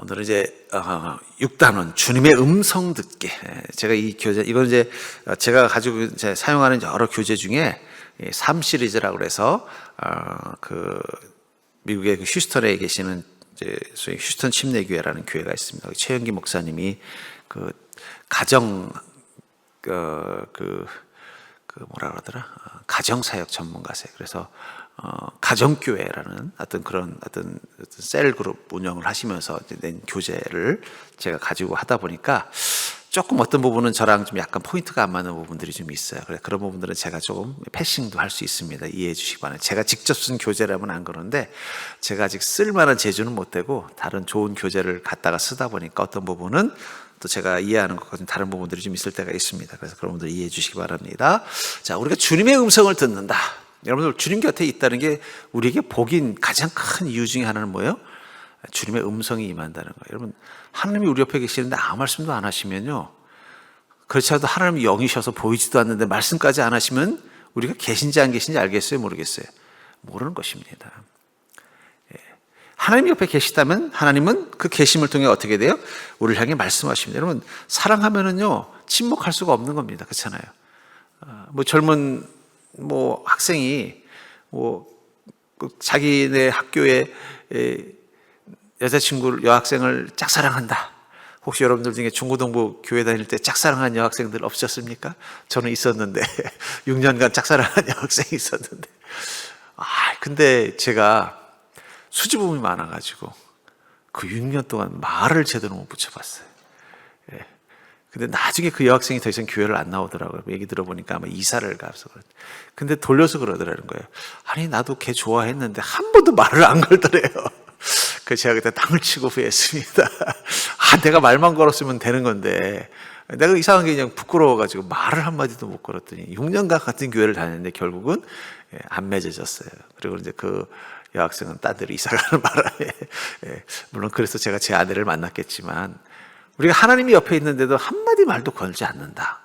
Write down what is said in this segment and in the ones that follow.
오늘은 이제 6단원 주님의 음성 듣기. 제가 이 교재, 이건 이제 제가 가지고 이제 사용하는 여러 교재 중에 3 시리즈라고 그래서 그 미국의 그 휴스턴에 계시는 이제 소위 휴스턴 침례교회라는 교회가 있습니다. 최영기 목사님이 그 가정 뭐라 그러더라? 가정사역 전문가세요. 그래서 가정교회라는 어떤 셀 그룹 운영을 하시면서 낸 교재를 제가 가지고 하다 보니까 조금 어떤 부분은 저랑 좀 약간 포인트가 안 맞는 부분들이 좀 있어요. 그래서 그런 부분들은 제가 조금 패싱도 할 수 있습니다. 이해해 주시기 바랍니다. 제가 직접 쓴 교재라면 안 그러는데 제가 아직 쓸만한 재주는 못 되고 다른 좋은 교재를 갖다가 쓰다 보니까 어떤 부분은 또 제가 이해하는 것과 좀 다른 부분들이 좀 있을 때가 있습니다. 그래서 그런 분들 이해해 주시기 바랍니다. 자, 우리가 주님의 음성을 듣는다. 여러분들 주님 곁에 있다는 게 우리에게 복인 가장 큰 이유 중에 하나는 뭐예요? 주님의 음성이 임한다는 거예요. 여러분, 하나님이 우리 옆에 계시는데 아무 말씀도 안 하시면요, 그렇지 않아도 하나님이 영이셔서 보이지도 않는데 말씀까지 안 하시면 우리가 계신지 안 계신지 알겠어요? 모르겠어요? 모르는 것입니다. 하나님 옆에 계시다면 하나님은 그 계심을 통해 어떻게 돼요? 우리를 향해 말씀하십니다. 여러분, 사랑하면은요 침묵할 수가 없는 겁니다. 그렇잖아요. 뭐 젊은 학생이 자기네 학교에 여학생을 짝사랑한다. 혹시 여러분들 중에 중고등부 교회 다닐 때 짝사랑한 여학생들 없으셨습니까? 저는 있었는데 6년간 짝사랑한 여학생이 있었는데 근데 제가 수줍음이 많아가지고 그 6년 동안 말을 제대로 못 붙여봤어요. 근데 나중에 그 여학생이 더 이상 교회를 안 나오더라고요. 얘기 들어보니까 아마 이사를 가서. 근데 돌려서 그러더라는 거예요. 아니, 나도 걔 좋아했는데 한 번도 말을 안 걸더래요. 그래서 제가 그때 땅을 치고 후회했습니다. 내가 말만 걸었으면 되는 건데 내가 이상한 게 그냥 부끄러워가지고 말을 한마디도 못 걸었더니 6년간 같은 교회를 다녔는데 결국은 안 맺어졌어요. 그리고 이제 그 여학생은 딴 데로 이사가는 바람에 물론 그래서 제가 제 아내를 만났겠지만 우리가 하나님이 옆에 있는데도 한마디 말도 걸지 않는다.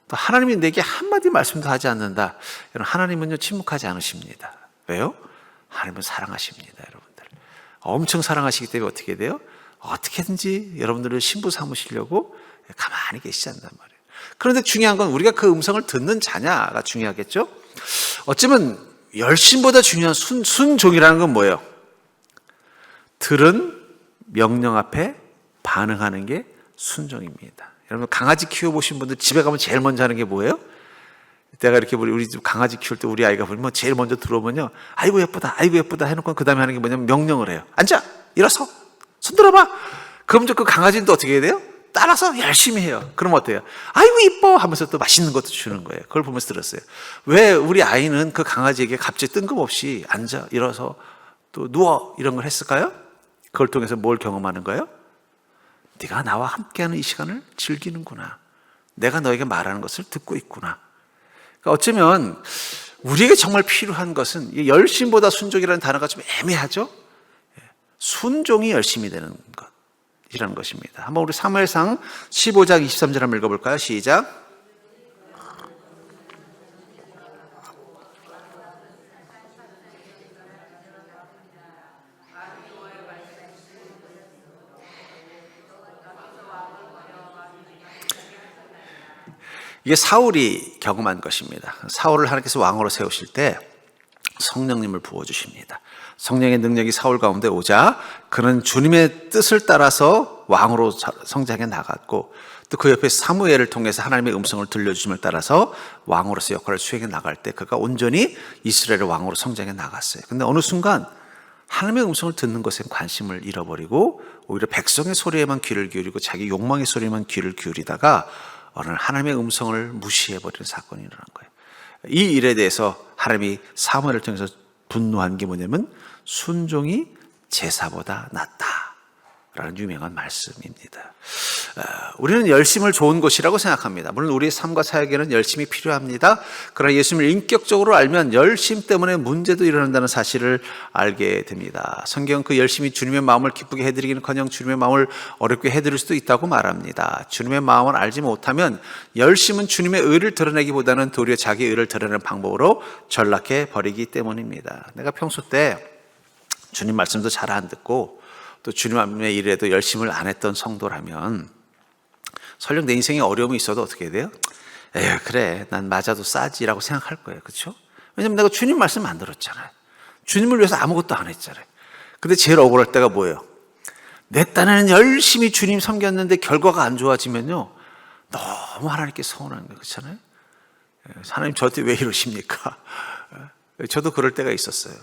또 하나님이 내게 한마디 말씀도 하지 않는다. 여러분, 하나님은요 침묵하지 않으십니다. 왜요? 하나님은 사랑하십니다. 여러분들 엄청 사랑하시기 때문에 어떻게 돼요? 어떻게든지 여러분들을 신부 삼으시려고 가만히 계시지 않단 말이에요. 그런데 중요한 건 우리가 그 음성을 듣는 자냐가 중요하겠죠. 어쩌면 열심보다 중요한 순종이라는 건 뭐예요? 들은 명령 앞에 반응하는 게 순종입니다. 여러분, 강아지 키워보신 분들 집에 가면 제일 먼저 하는 게 뭐예요? 내가 이렇게 우리 집 강아지 키울 때 우리 아이가 보면 제일 먼저 들어오면요, 아이고 예쁘다, 아이고 예쁘다 해놓고 그 다음에 하는 게 뭐냐면 명령을 해요. 앉아, 일어서, 손 들어봐. 그럼 그 강아지는 또 어떻게 해야 돼요? 따라서 열심히 해요. 그럼 어때요? 아이고 이뻐 하면서 또 맛있는 것도 주는 거예요. 그걸 보면서 들었어요. 왜 우리 아이는 그 강아지에게 갑자기 뜬금없이 앉아, 일어서, 또 누워 이런 걸 했을까요? 그걸 통해서 뭘 경험하는 거예요? 네가 나와 함께하는 이 시간을 즐기는구나. 내가 너에게 말하는 것을 듣고 있구나. 그러니까 어쩌면 우리에게 정말 필요한 것은, 열심보다 순종이라는 단어가 좀 애매하죠? 순종이 열심이 되는 것이라는 것입니다. 한번 우리 사무엘상 15장 23절 한번 읽어볼까요? 시작. 이게 사울이 경험한 것입니다. 사울을 하나님께서 왕으로 세우실 때 성령님을 부어주십니다. 성령의 능력이 사울 가운데 오자 그는 주님의 뜻을 따라서 왕으로 성장해 나갔고, 또 그 옆에 사무엘을 통해서 하나님의 음성을 들려주심을 따라서 왕으로서 역할을 수행해 나갈 때 그가 온전히 이스라엘의 왕으로 성장해 나갔어요. 근데 어느 순간 하나님의 음성을 듣는 것에 관심을 잃어버리고 오히려 백성의 소리에만 귀를 기울이고 자기 욕망의 소리에만 귀를 기울이다가 어느 날 하나님의 음성을 무시해버리는 사건이 일어난 거예요. 이 일에 대해서 하나님이 사무엘을 통해서 분노한 게 뭐냐면 순종이 제사보다 낫다라는 유명한 말씀입니다. 우리는 열심을 좋은 것이라고 생각합니다. 물론 우리의 삶과 사역에는 열심이 필요합니다. 그러나 예수님을 인격적으로 알면 열심 때문에 문제도 일어난다는 사실을 알게 됩니다. 성경은 그 열심이 주님의 마음을 기쁘게 해드리기는커녕 주님의 마음을 어렵게 해드릴 수도 있다고 말합니다. 주님의 마음을 알지 못하면 열심은 주님의 의를 드러내기보다는 도리어 자기 의를 드러내는 방법으로 전락해 버리기 때문입니다. 내가 평소 때 주님 말씀도 잘 안 듣고 또 주님 앞에 일에도 열심을 안 했던 성도라면 설령 내 인생에 어려움이 있어도 어떻게 해야 돼요? 에휴, 그래, 난 맞아도 싸지라고 생각할 거예요. 그렇죠? 왜냐면 내가 주님 말씀 안 들었잖아요. 주님을 위해서 아무것도 안 했잖아요. 근데 제일 억울할 때가 뭐예요? 내 딴에는 열심히 주님 섬겼는데 결과가 안 좋아지면요, 너무 하나님께 서운한 거예요. 그렇잖아요? 하나님 저한테 왜 이러십니까? 저도 그럴 때가 있었어요.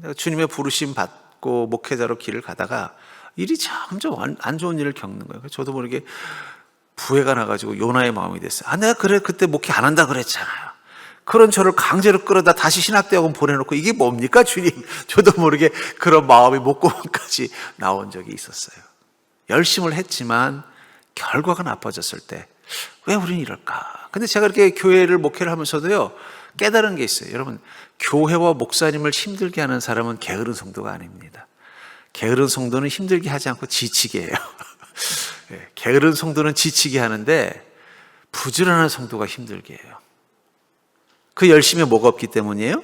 내가 주님의 부르심 받고 목회자로 길을 가다가 일이 점점 안 좋은 일을 겪는 거예요. 저도 모르게 부해가 나가지고 요나의 마음이 됐어요. 내가 그때 목회 안 한다 그랬잖아요. 그런 저를 강제로 끌어다 다시 신학대학원 보내놓고 이게 뭡니까 주님? 저도 모르게 그런 마음이 목구멍까지 나온 적이 있었어요. 열심을 했지만 결과가 나빠졌을 때 왜 우리는 이럴까? 근데 제가 이렇게 교회를 목회를 하면서도요, 깨달은 게 있어요. 여러분, 교회와 목사님을 힘들게 하는 사람은 게으른 성도가 아닙니다. 게으른 성도는 힘들게 하지 않고 지치게 해요. 게으른 성도는 지치게 하는데 부지런한 성도가 힘들게 해요. 그 열심에 뭐가 없기 때문이에요?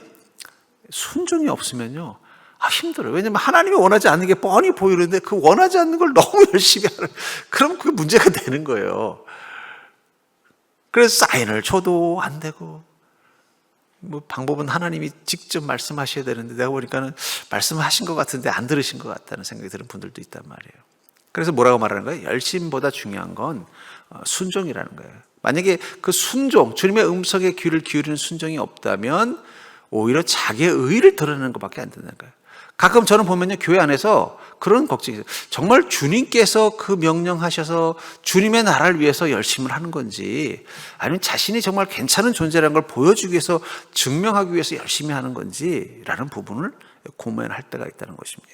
순종이 없으면요, 힘들어요. 왜냐면 하나님이 원하지 않는 게 뻔히 보이는데 그 원하지 않는 걸 너무 열심히 하는, 그럼 그게 문제가 되는 거예요. 그래서 사인을 줘도 안 되고, 방법은 하나님이 직접 말씀하셔야 되는데 내가 보니까는 말씀하신 것 같은데 안 들으신 것 같다는 생각이 드는 분들도 있단 말이에요. 그래서 뭐라고 말하는 거예요? 열심보다 중요한 건 순종이라는 거예요. 만약에 그 순종, 주님의 음성에 귀를 기울이는 순종이 없다면 오히려 자기의 의의를 드러내는 것밖에 안 된다는 거예요. 가끔 저는 보면요, 교회 안에서 그런 걱정이 있어요. 정말 주님께서 그 명령하셔서 주님의 나라를 위해서 열심을 하는 건지, 아니면 자신이 정말 괜찮은 존재라는 걸 보여주기 위해서, 증명하기 위해서 열심히 하는 건지 라는 부분을 고민할 때가 있다는 것입니다.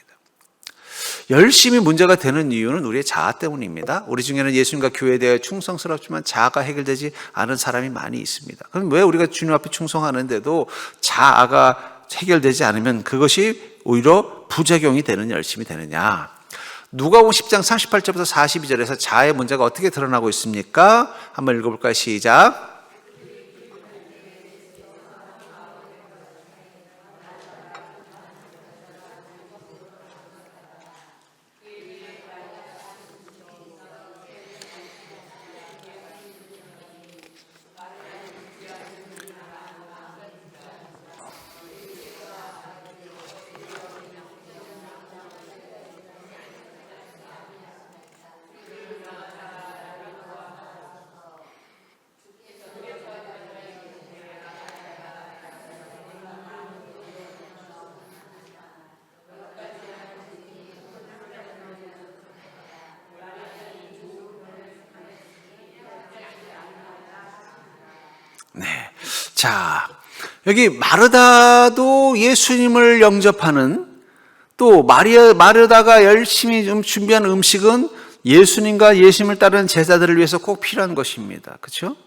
열심히 문제가 되는 이유는 우리의 자아 때문입니다. 우리 중에는 예수님과 교회에 대해 충성스럽지만 자아가 해결되지 않은 사람이 많이 있습니다. 그럼 왜 우리가 주님 앞에 충성하는데도 자아가 해결되지 않으면 그것이 오히려 부작용이 되는 열심이 되느냐? 누가복음 10장 38절부터 42절에서 자아의 문제가 어떻게 드러나고 있습니까? 한번 읽어볼까요? 시작. 네. 자, 여기 마르다도 예수님을 영접하는, 또 마르다가 열심히 준비한 음식은 예수님과 예수님을 따르는 제자들을 위해서 꼭 필요한 것입니다. 그렇죠?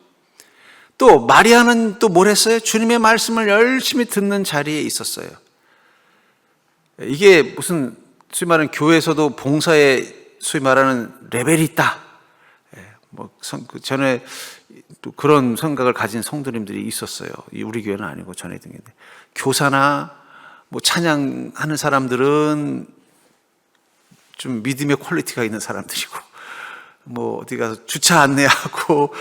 또 마리아는 또 뭘 했어요? 주님의 말씀을 열심히 듣는 자리에 있었어요. 이게 무슨 소위 말하는 교회에서도 봉사에 소위 말하는 레벨이 있다. 전에 또 그런 생각을 가진 성도님들이 있었어요. 우리 교회는 아니고 전에 등인데, 교사나 찬양하는 사람들은 좀 믿음의 퀄리티가 있는 사람들이고, 어디 가서 주차 안내하고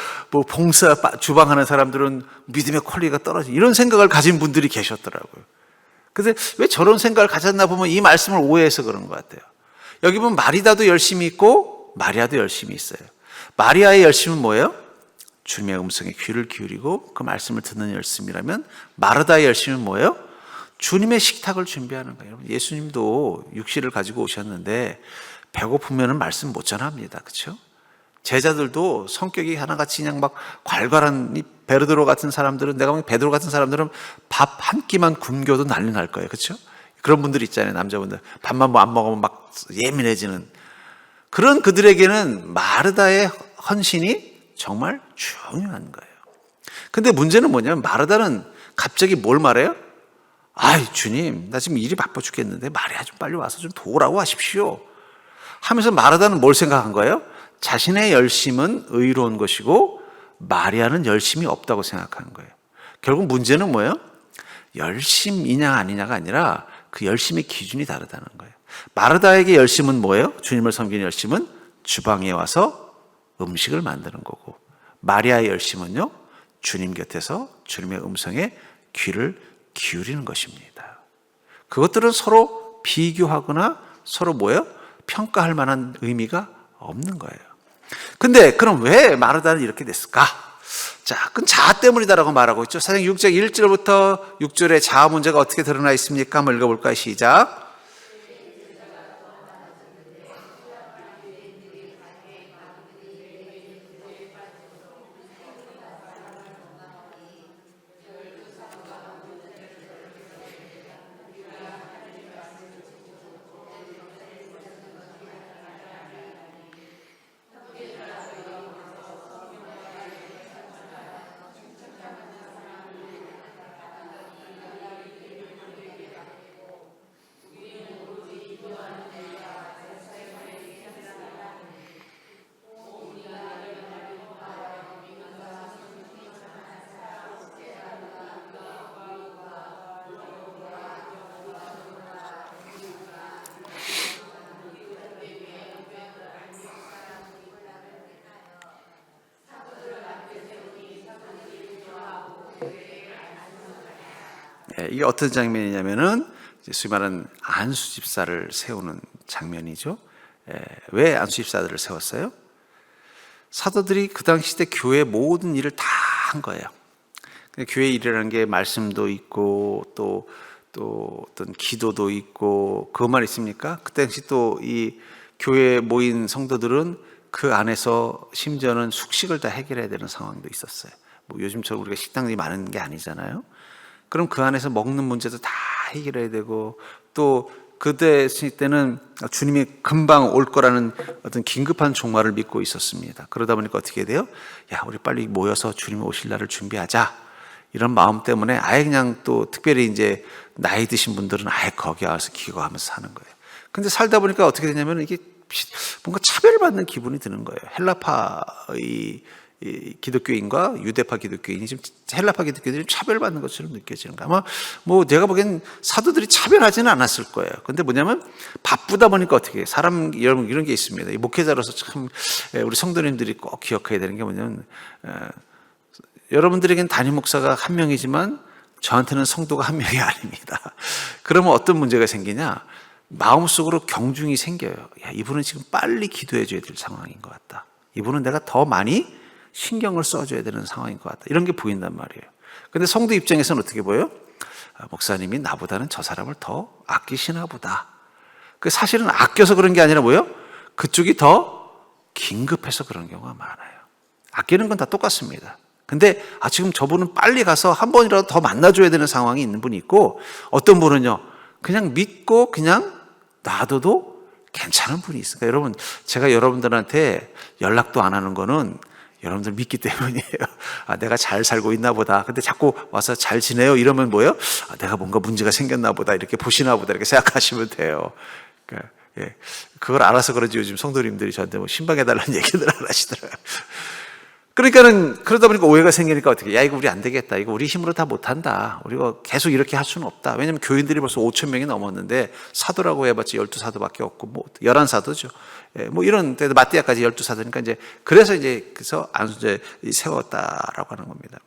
봉사 주방하는 사람들은 믿음의 퀄리티가 떨어지는, 이런 생각을 가진 분들이 계셨더라고요. 근데 왜 저런 생각을 가졌나 보면 이 말씀을 오해해서 그런 것 같아요. 여기 보면 마리다도 열심히 있고 마리아도 열심히 있어요. 마리아의 열심은 뭐예요? 주님의 음성에 귀를 기울이고 그 말씀을 듣는 열심이라면, 마르다의 열심은 뭐예요? 주님의 식탁을 준비하는 거예요. 예수님도 육실을 가지고 오셨는데 배고프면 말씀 못 전합니다. 그렇죠? 제자들도 성격이 하나같이 그냥 막 괄괄한, 베드로 같은 사람들은, 내가 보면 베드로 같은 사람들은 밥 한 끼만 굶겨도 난리 날 거예요. 그렇죠? 그런 분들 있잖아요. 남자분들 밥만 안 먹으면 막 예민해지는 그런, 그들에게는 마르다의 헌신이 정말 중요한 거예요. 근데 문제는 뭐냐면 마르다는 갑자기 뭘 말해요? 아이 주님, 나 지금 일이 바빠 죽겠는데 마리아 좀 빨리 와서 좀 도우라고 하십시오 하면서, 마르다는 뭘 생각한 거예요? 자신의 열심은 의로운 것이고 마리아는 열심이 없다고 생각하는 거예요. 결국 문제는 뭐예요? 열심이냐 아니냐가 아니라 그 열심의 기준이 다르다는 거예요. 마르다에게 열심은 뭐예요? 주님을 섬기는 열심은 주방에 와서 음식을 만드는 거고, 마리아의 열심은요, 주님 곁에서 주님의 음성에 귀를 기울이는 것입니다. 그것들은 서로 비교하거나 서로 뭐예요? 평가할 만한 의미가 없는 거예요. 근데 그럼 왜 마르다는 이렇게 됐을까? 자, 그건 자아 때문이다라고 말하고 있죠. 사장 6장 1절부터 6절에 자아 문제가 어떻게 드러나 있습니까? 한번 읽어볼까요? 시작. 이게 어떤 장면이냐면은 소위 말하는 안수 집사를 세우는 장면이죠. 왜 안수 집사들을 세웠어요? 사도들이 그 당시 때 교회 모든 일을 다 한 거예요. 교회 일이라는 게 말씀도 있고 또 어떤 기도도 있고 그것만 있습니까? 그 당시 또 이 교회에 모인 성도들은 그 안에서 심지어는 숙식을 다 해결해야 되는 상황도 있었어요. 뭐 요즘처럼 우리가 식당이 많은 게 아니잖아요. 그럼 그 안에서 먹는 문제도 다 해결해야 되고, 또 그때 때는 주님이 금방 올 거라는 어떤 긴급한 종말을 믿고 있었습니다. 그러다 보니까 어떻게 돼요? 야, 우리 빨리 모여서 주님 오실 날을 준비하자. 이런 마음 때문에 아예 그냥 또 특별히 이제 나이 드신 분들은 아예 거기 와서 기거하면서 사는 거예요. 근데 살다 보니까 어떻게 되냐면 이게 뭔가 차별받는 기분이 드는 거예요. 헬라파 이 기독교인과 유대파 기독교인이 지금 헬라파 기독교인들이 차별받는 것처럼 느껴지는 거예요. 아마 뭐 제가 보기엔 사도들이 차별하지는 않았을 거예요. 근데 뭐냐면 바쁘다 보니까 어떻게 해요? 사람 여러분 이런 게 있습니다. 이 목회자로서 참 우리 성도님들이 꼭 기억해야 되는 게 뭐냐면 여러분들에겐 담임 목사가 한 명이지만 저한테는 성도가 한 명이 아닙니다. 그러면 어떤 문제가 생기냐? 마음속으로 경중이 생겨요. 야, 이분은 지금 빨리 기도해 줘야 될 상황인 것 같다. 이분은 내가 더 많이 신경을 써줘야 되는 상황인 것 같다. 이런 게 보인단 말이에요. 근데 성도 입장에서는 어떻게 보여요? 목사님이 나보다는 저 사람을 더 아끼시나 보다. 그 사실은 아껴서 그런 게 아니라 뭐예요? 그쪽이 더 긴급해서 그런 경우가 많아요. 아끼는 건 다 똑같습니다. 근데 지금 저분은 빨리 가서 한 번이라도 더 만나줘야 되는 상황이 있는 분이 있고, 어떤 분은요 그냥 믿고 그냥 놔둬도 괜찮은 분이 있어요. 그러니까 여러분, 제가 여러분들한테 연락도 안 하는 거는 여러분들 믿기 때문이에요. 내가 잘 살고 있나 보다. 근데 자꾸 와서 잘 지내요 이러면 뭐예요? 내가 뭔가 문제가 생겼나 보다, 이렇게 보시나 보다, 이렇게 생각하시면 돼요. 그러니까 그걸 알아서 그런지 요즘 성도님들이 저한테 뭐 신방해달라는 얘기들 안 하시더라고요. 그러니까는 그러다 보니까 오해가 생기니까 어떻게, 야, 이거 우리 안 되겠다. 이거 우리 힘으로 다 못한다. 우리가 계속 이렇게 할 수는 없다. 왜냐하면 교인들이 벌써 5천 명이 넘었는데 사도라고 해봤자 12사도밖에 없고, 뭐 11사도죠. 뭐 이런 때도 마띠아까지 12사도니까 이제 그래서 안수제 세웠다라고 하는 겁니다.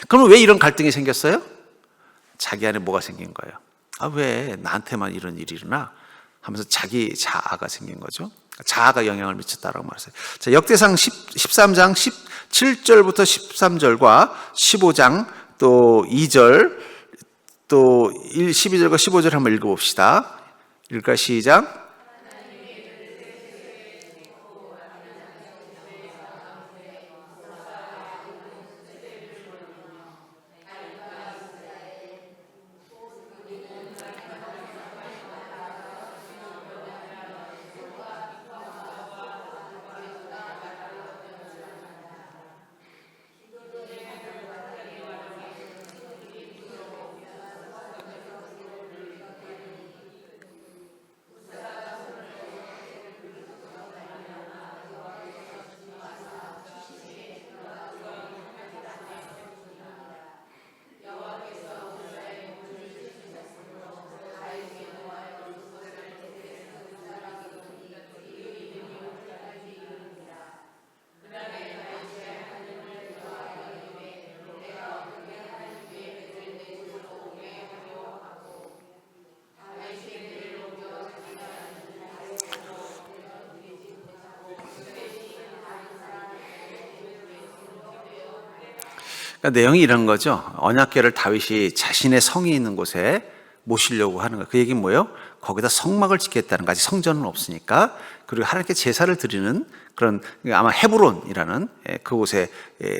그러면 왜 이런 갈등이 생겼어요? 자기 안에 뭐가 생긴 거예요? 왜 나한테만 이런 일이 일어나? 하면서 자기 자아가 생긴 거죠. 자아가 영향을 미쳤다라고 말했어요. 자, 역대상 13장 17절부터 13절과 15장 또 2절 또 12절과 15절 한번 읽어봅시다. 읽을까요? 시작. 그러니까 내용이 이런 거죠. 언약궤를 다윗이 자신의 성이 있는 곳에 모시려고 하는 거예요. 그 얘기는 뭐예요? 거기다 성막을 짓겠다는 거. 아직 성전은 없으니까. 그리고 하나님께 제사를 드리는 그런, 아마 헤브론이라는 그곳에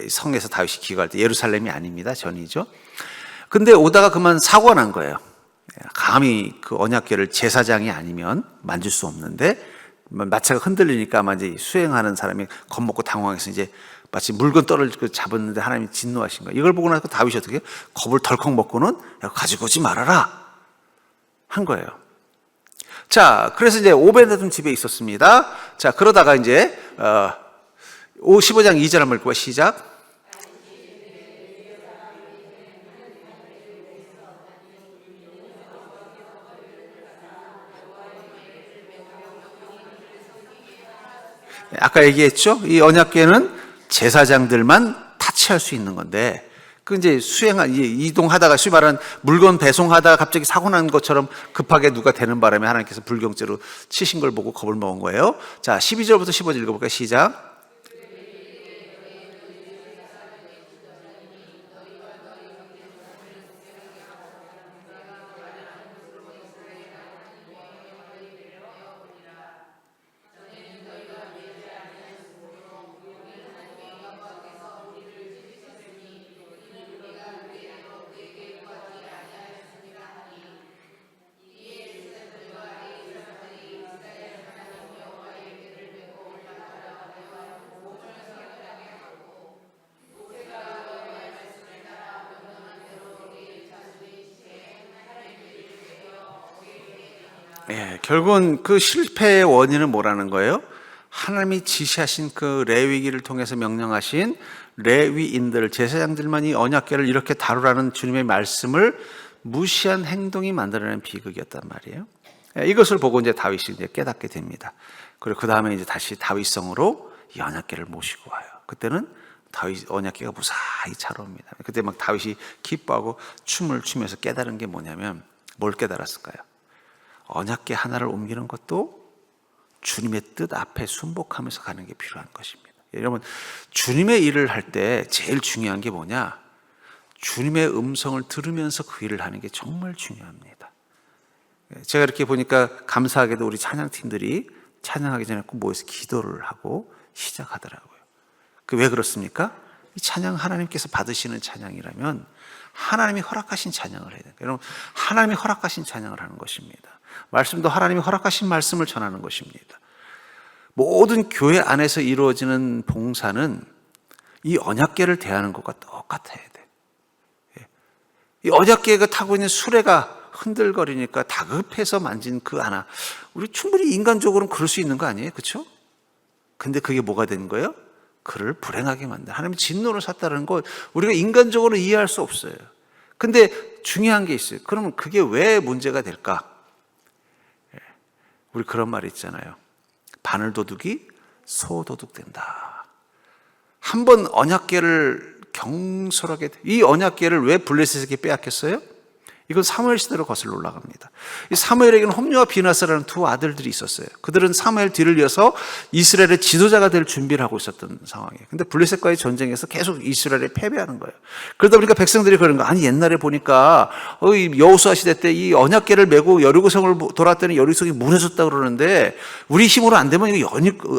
성에서 다윗이 기거할 때, 예루살렘이 아닙니다. 전이죠. 근데 오다가 그만 사고가 난 거예요. 감히 그 언약궤를 제사장이 아니면 만질 수 없는데, 마차가 흔들리니까 아마 이제 수행하는 사람이 겁먹고 당황해서 이제 마치 물건 떨어지고 잡았는데 하나님이 진노하신 거예요. 이걸 보고 나서 다윗이 어떻게 겁을 덜컥 먹고는 가지고 오지 말아라 한 거예요. 자, 그래서 이제 오베데돔 집에 있었습니다. 자, 그러다가 이제 15장 2절 한번 읽고 시작. 아까 얘기했죠? 이 언약궤는 제사장들만 타치할 수 있는 건데, 그 이제 이동하다가, 소위 말하는 물건 배송하다가 갑자기 사고 난 것처럼 급하게 누가 되는 바람에 하나님께서 불경죄로 치신 걸 보고 겁을 먹은 거예요. 자, 12절부터 15절 읽어볼까요? 시작. 결국은 그 실패의 원인은 뭐라는 거예요? 하나님이 지시하신 그 레위기를 통해서 명령하신 레위인들, 제사장들만 이 언약궤를 이렇게 다루라는 주님의 말씀을 무시한 행동이 만들어낸 비극이었단 말이에요. 이것을 보고 이제 다윗이 이제 깨닫게 됩니다. 그리고 그 다음에 이제 다시 다윗성으로 이 언약궤를 모시고 와요. 그때는 다윗 언약궤가 무사히 차로옵니다. 그때 막 다윗이 기뻐하고 춤을 추면서 깨달은 게 뭐냐면, 뭘 깨달았을까요? 언약궤 하나를 옮기는 것도 주님의 뜻 앞에 순복하면서 가는 게 필요한 것입니다. 여러분, 주님의 일을 할 때 제일 중요한 게 뭐냐? 주님의 음성을 들으면서 그 일을 하는 게 정말 중요합니다. 제가 이렇게 보니까 감사하게도 우리 찬양팀들이 찬양하기 전에 꼭 모여서 기도를 하고 시작하더라고요. 왜 그렇습니까? 이 찬양 하나님께서 받으시는 찬양이라면 하나님이 허락하신 찬양을 해야 돼요. 여러분, 하나님이 허락하신 찬양을 하는 것입니다. 말씀도 하나님이 허락하신 말씀을 전하는 것입니다. 모든 교회 안에서 이루어지는 봉사는 이 언약궤를 대하는 것과 똑같아야 돼. 이 언약궤가 타고 있는 수레가 흔들거리니까 다급해서 만진 그 하나, 우리 충분히 인간적으로는 그럴 수 있는 거 아니에요? 그렇죠? 근데 그게 뭐가 되는 거예요? 그를 불행하게 만든, 하나님의 진노를 샀다는 것, 우리가 인간적으로 이해할 수 없어요. 근데 중요한 게 있어요. 그러면 그게 왜 문제가 될까? 우리 그런 말이 있잖아요. 바늘도둑이 소도둑 된다. 한번 언약궤를 경솔하게, 이 언약궤를 왜 블레셋에게 빼앗겼어요? 이건 사무엘 시대로 거슬러 올라갑니다. 이 사무엘에게는 홈리와 비나스라는 두 아들들이 있었어요. 그들은 사무엘 뒤를 이어서 이스라엘의 지도자가 될 준비를 하고 있었던 상황이에요. 근데 블레셋과의 전쟁에서 계속 이스라엘에 패배하는 거예요. 그러다 보니까 백성들이 그러는 거예요. 아니, 옛날에 보니까 여호수아 시대 때 이 언약궤를 메고 여리고성을 돌았더니 여리고성이 무너졌다고 그러는데 우리 힘으로 안 되면 이거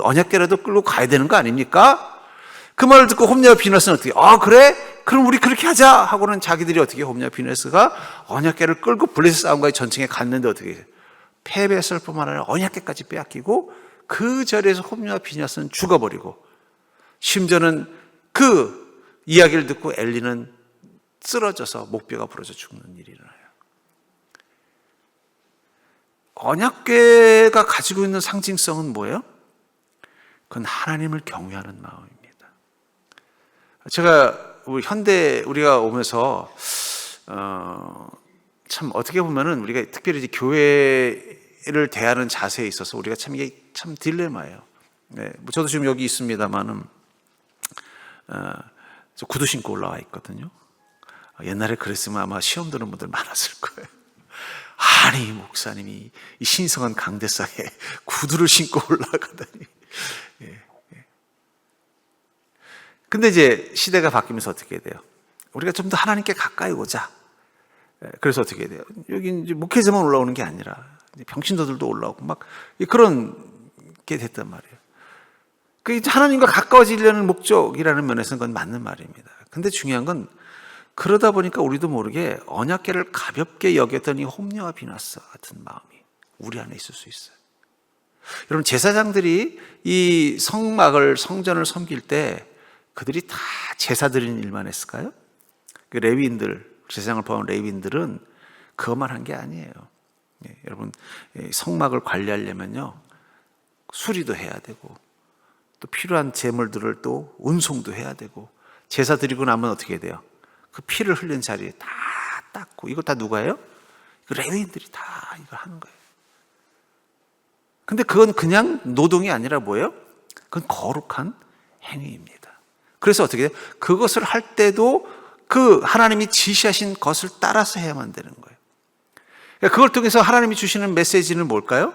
언약궤라도 끌고 가야 되는 거 아닙니까? 그 말을 듣고 홈리와 비나스는 어떻게, 그래? 그럼 우리 그렇게 하자 하고는 자기들이 어떻게, 홈리와 비나스가 언약궤를 끌고 블레셋 싸움과의 전쟁에 갔는데 어떻게 해요? 패배했을 뿐만 아니라 언약궤까지 빼앗기고, 그 자리에서 홈리와 비나스는 죽어버리고, 심지어는 그 이야기를 듣고 엘리는 쓰러져서 목뼈가 부러져 죽는 일이 일어나요. 언약궤가 가지고 있는 상징성은 뭐예요? 그건 하나님을 경외하는 마음입니다. 제가 우리가 오면서 참 어떻게 보면은 우리가 특별히 이제 교회를 대하는 자세에 있어서 우리가 참 이게 참 딜레마예요. 네, 저도 지금 여기 있습니다만은 저 구두 신고 올라와 있거든요. 옛날에 그랬으면 아마 시험 드는 분들 많았을 거예요. 아니, 목사님이 이 신성한 강대상에 구두를 신고 올라가다니. 근데 이제 시대가 바뀌면서 어떻게 돼요? 우리가 좀 더 하나님께 가까이 오자. 그래서 어떻게 돼요? 여기 이제 목회자만 올라오는 게 아니라 병신도들도 올라오고 막 그런 게 됐단 말이에요. 그 하나님과 가까워지려는 목적이라는 면에서는 그건 맞는 말입니다. 근데 중요한 건 그러다 보니까 우리도 모르게 언약궤를 가볍게 여겼던 이 홈리와 비나스 같은 마음이 우리 안에 있을 수 있어요. 여러분, 제사장들이 이 성전을 섬길 때 그들이 다 제사 드리는 일만 했을까요? 그 레위인들, 제사장을 포함한 레위인들은 그것만 한 게 아니에요. 여러분, 성막을 관리하려면요, 수리도 해야 되고 또 필요한 제물들을 또 운송도 해야 되고, 제사 드리고 나면 어떻게 돼요? 그 피를 흘린 자리에 다 닦고, 이거 다 누가 해요? 그 레위인들이 다 이걸 하는 거예요. 근데 그건 그냥 노동이 아니라 뭐예요? 그건 거룩한 행위입니다. 그래서 어떻게 돼요? 그것을 할 때도 그 하나님이 지시하신 것을 따라서 해야만 되는 거예요. 그러니까 그걸 통해서 하나님이 주시는 메시지는 뭘까요?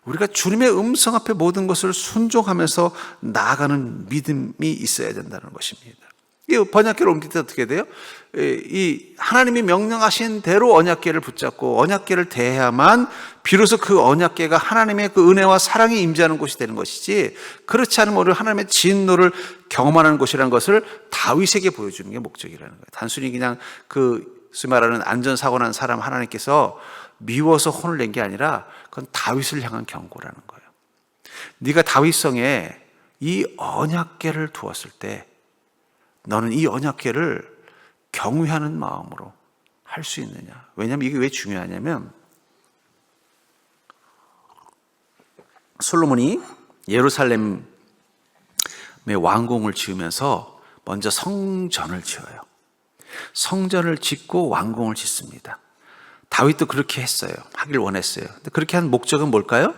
우리가 주님의 음성 앞에 모든 것을 순종하면서 나아가는 믿음이 있어야 된다는 것입니다. 이 번역기를 옮길 때 어떻게 돼요? 이 하나님이 명령하신 대로 언약궤를 붙잡고 언약궤를 대해야만 비로소 그 언약궤가 하나님의 그 은혜와 사랑이 임재하는 곳이 되는 것이지, 그렇지 않으면 우리 하나님의 진노를 경험하는 곳이라는 것을 다윗에게 보여주는 게 목적이라는 거예요. 단순히 그냥 그 소위 말하는 안전사고 난 사람 하나님께서 미워서 혼을 낸 게 아니라 그건 다윗을 향한 경고라는 거예요. 네가 다윗성에 이 언약궤를 두었을 때 너는 이 언약궤를 경외하는 마음으로 할 수 있느냐? 왜냐하면 이게 왜 중요하냐면, 솔로몬이 예루살렘의 왕궁을 지으면서 먼저 성전을 지어요. 성전을 짓고 왕궁을 짓습니다. 다윗도 그렇게 했어요. 하길 원했어요. 근데 그렇게 한 목적은 뭘까요?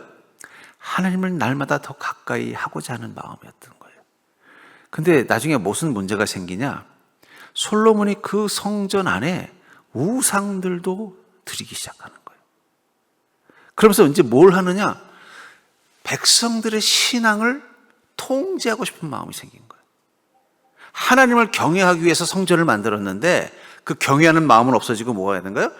하나님을 날마다 더 가까이 하고자 하는 마음이었던 거예요. 근데 나중에 무슨 문제가 생기냐? 솔로몬이 그 성전 안에 우상들도 드리기 시작하는 거예요. 그러면서 이제 뭘 하느냐? 백성들의 신앙을 통제하고 싶은 마음이 생긴 거예요. 하나님을 경외하기 위해서 성전을 만들었는데 그 경외하는 마음은 없어지고 뭐가 되는 거예요?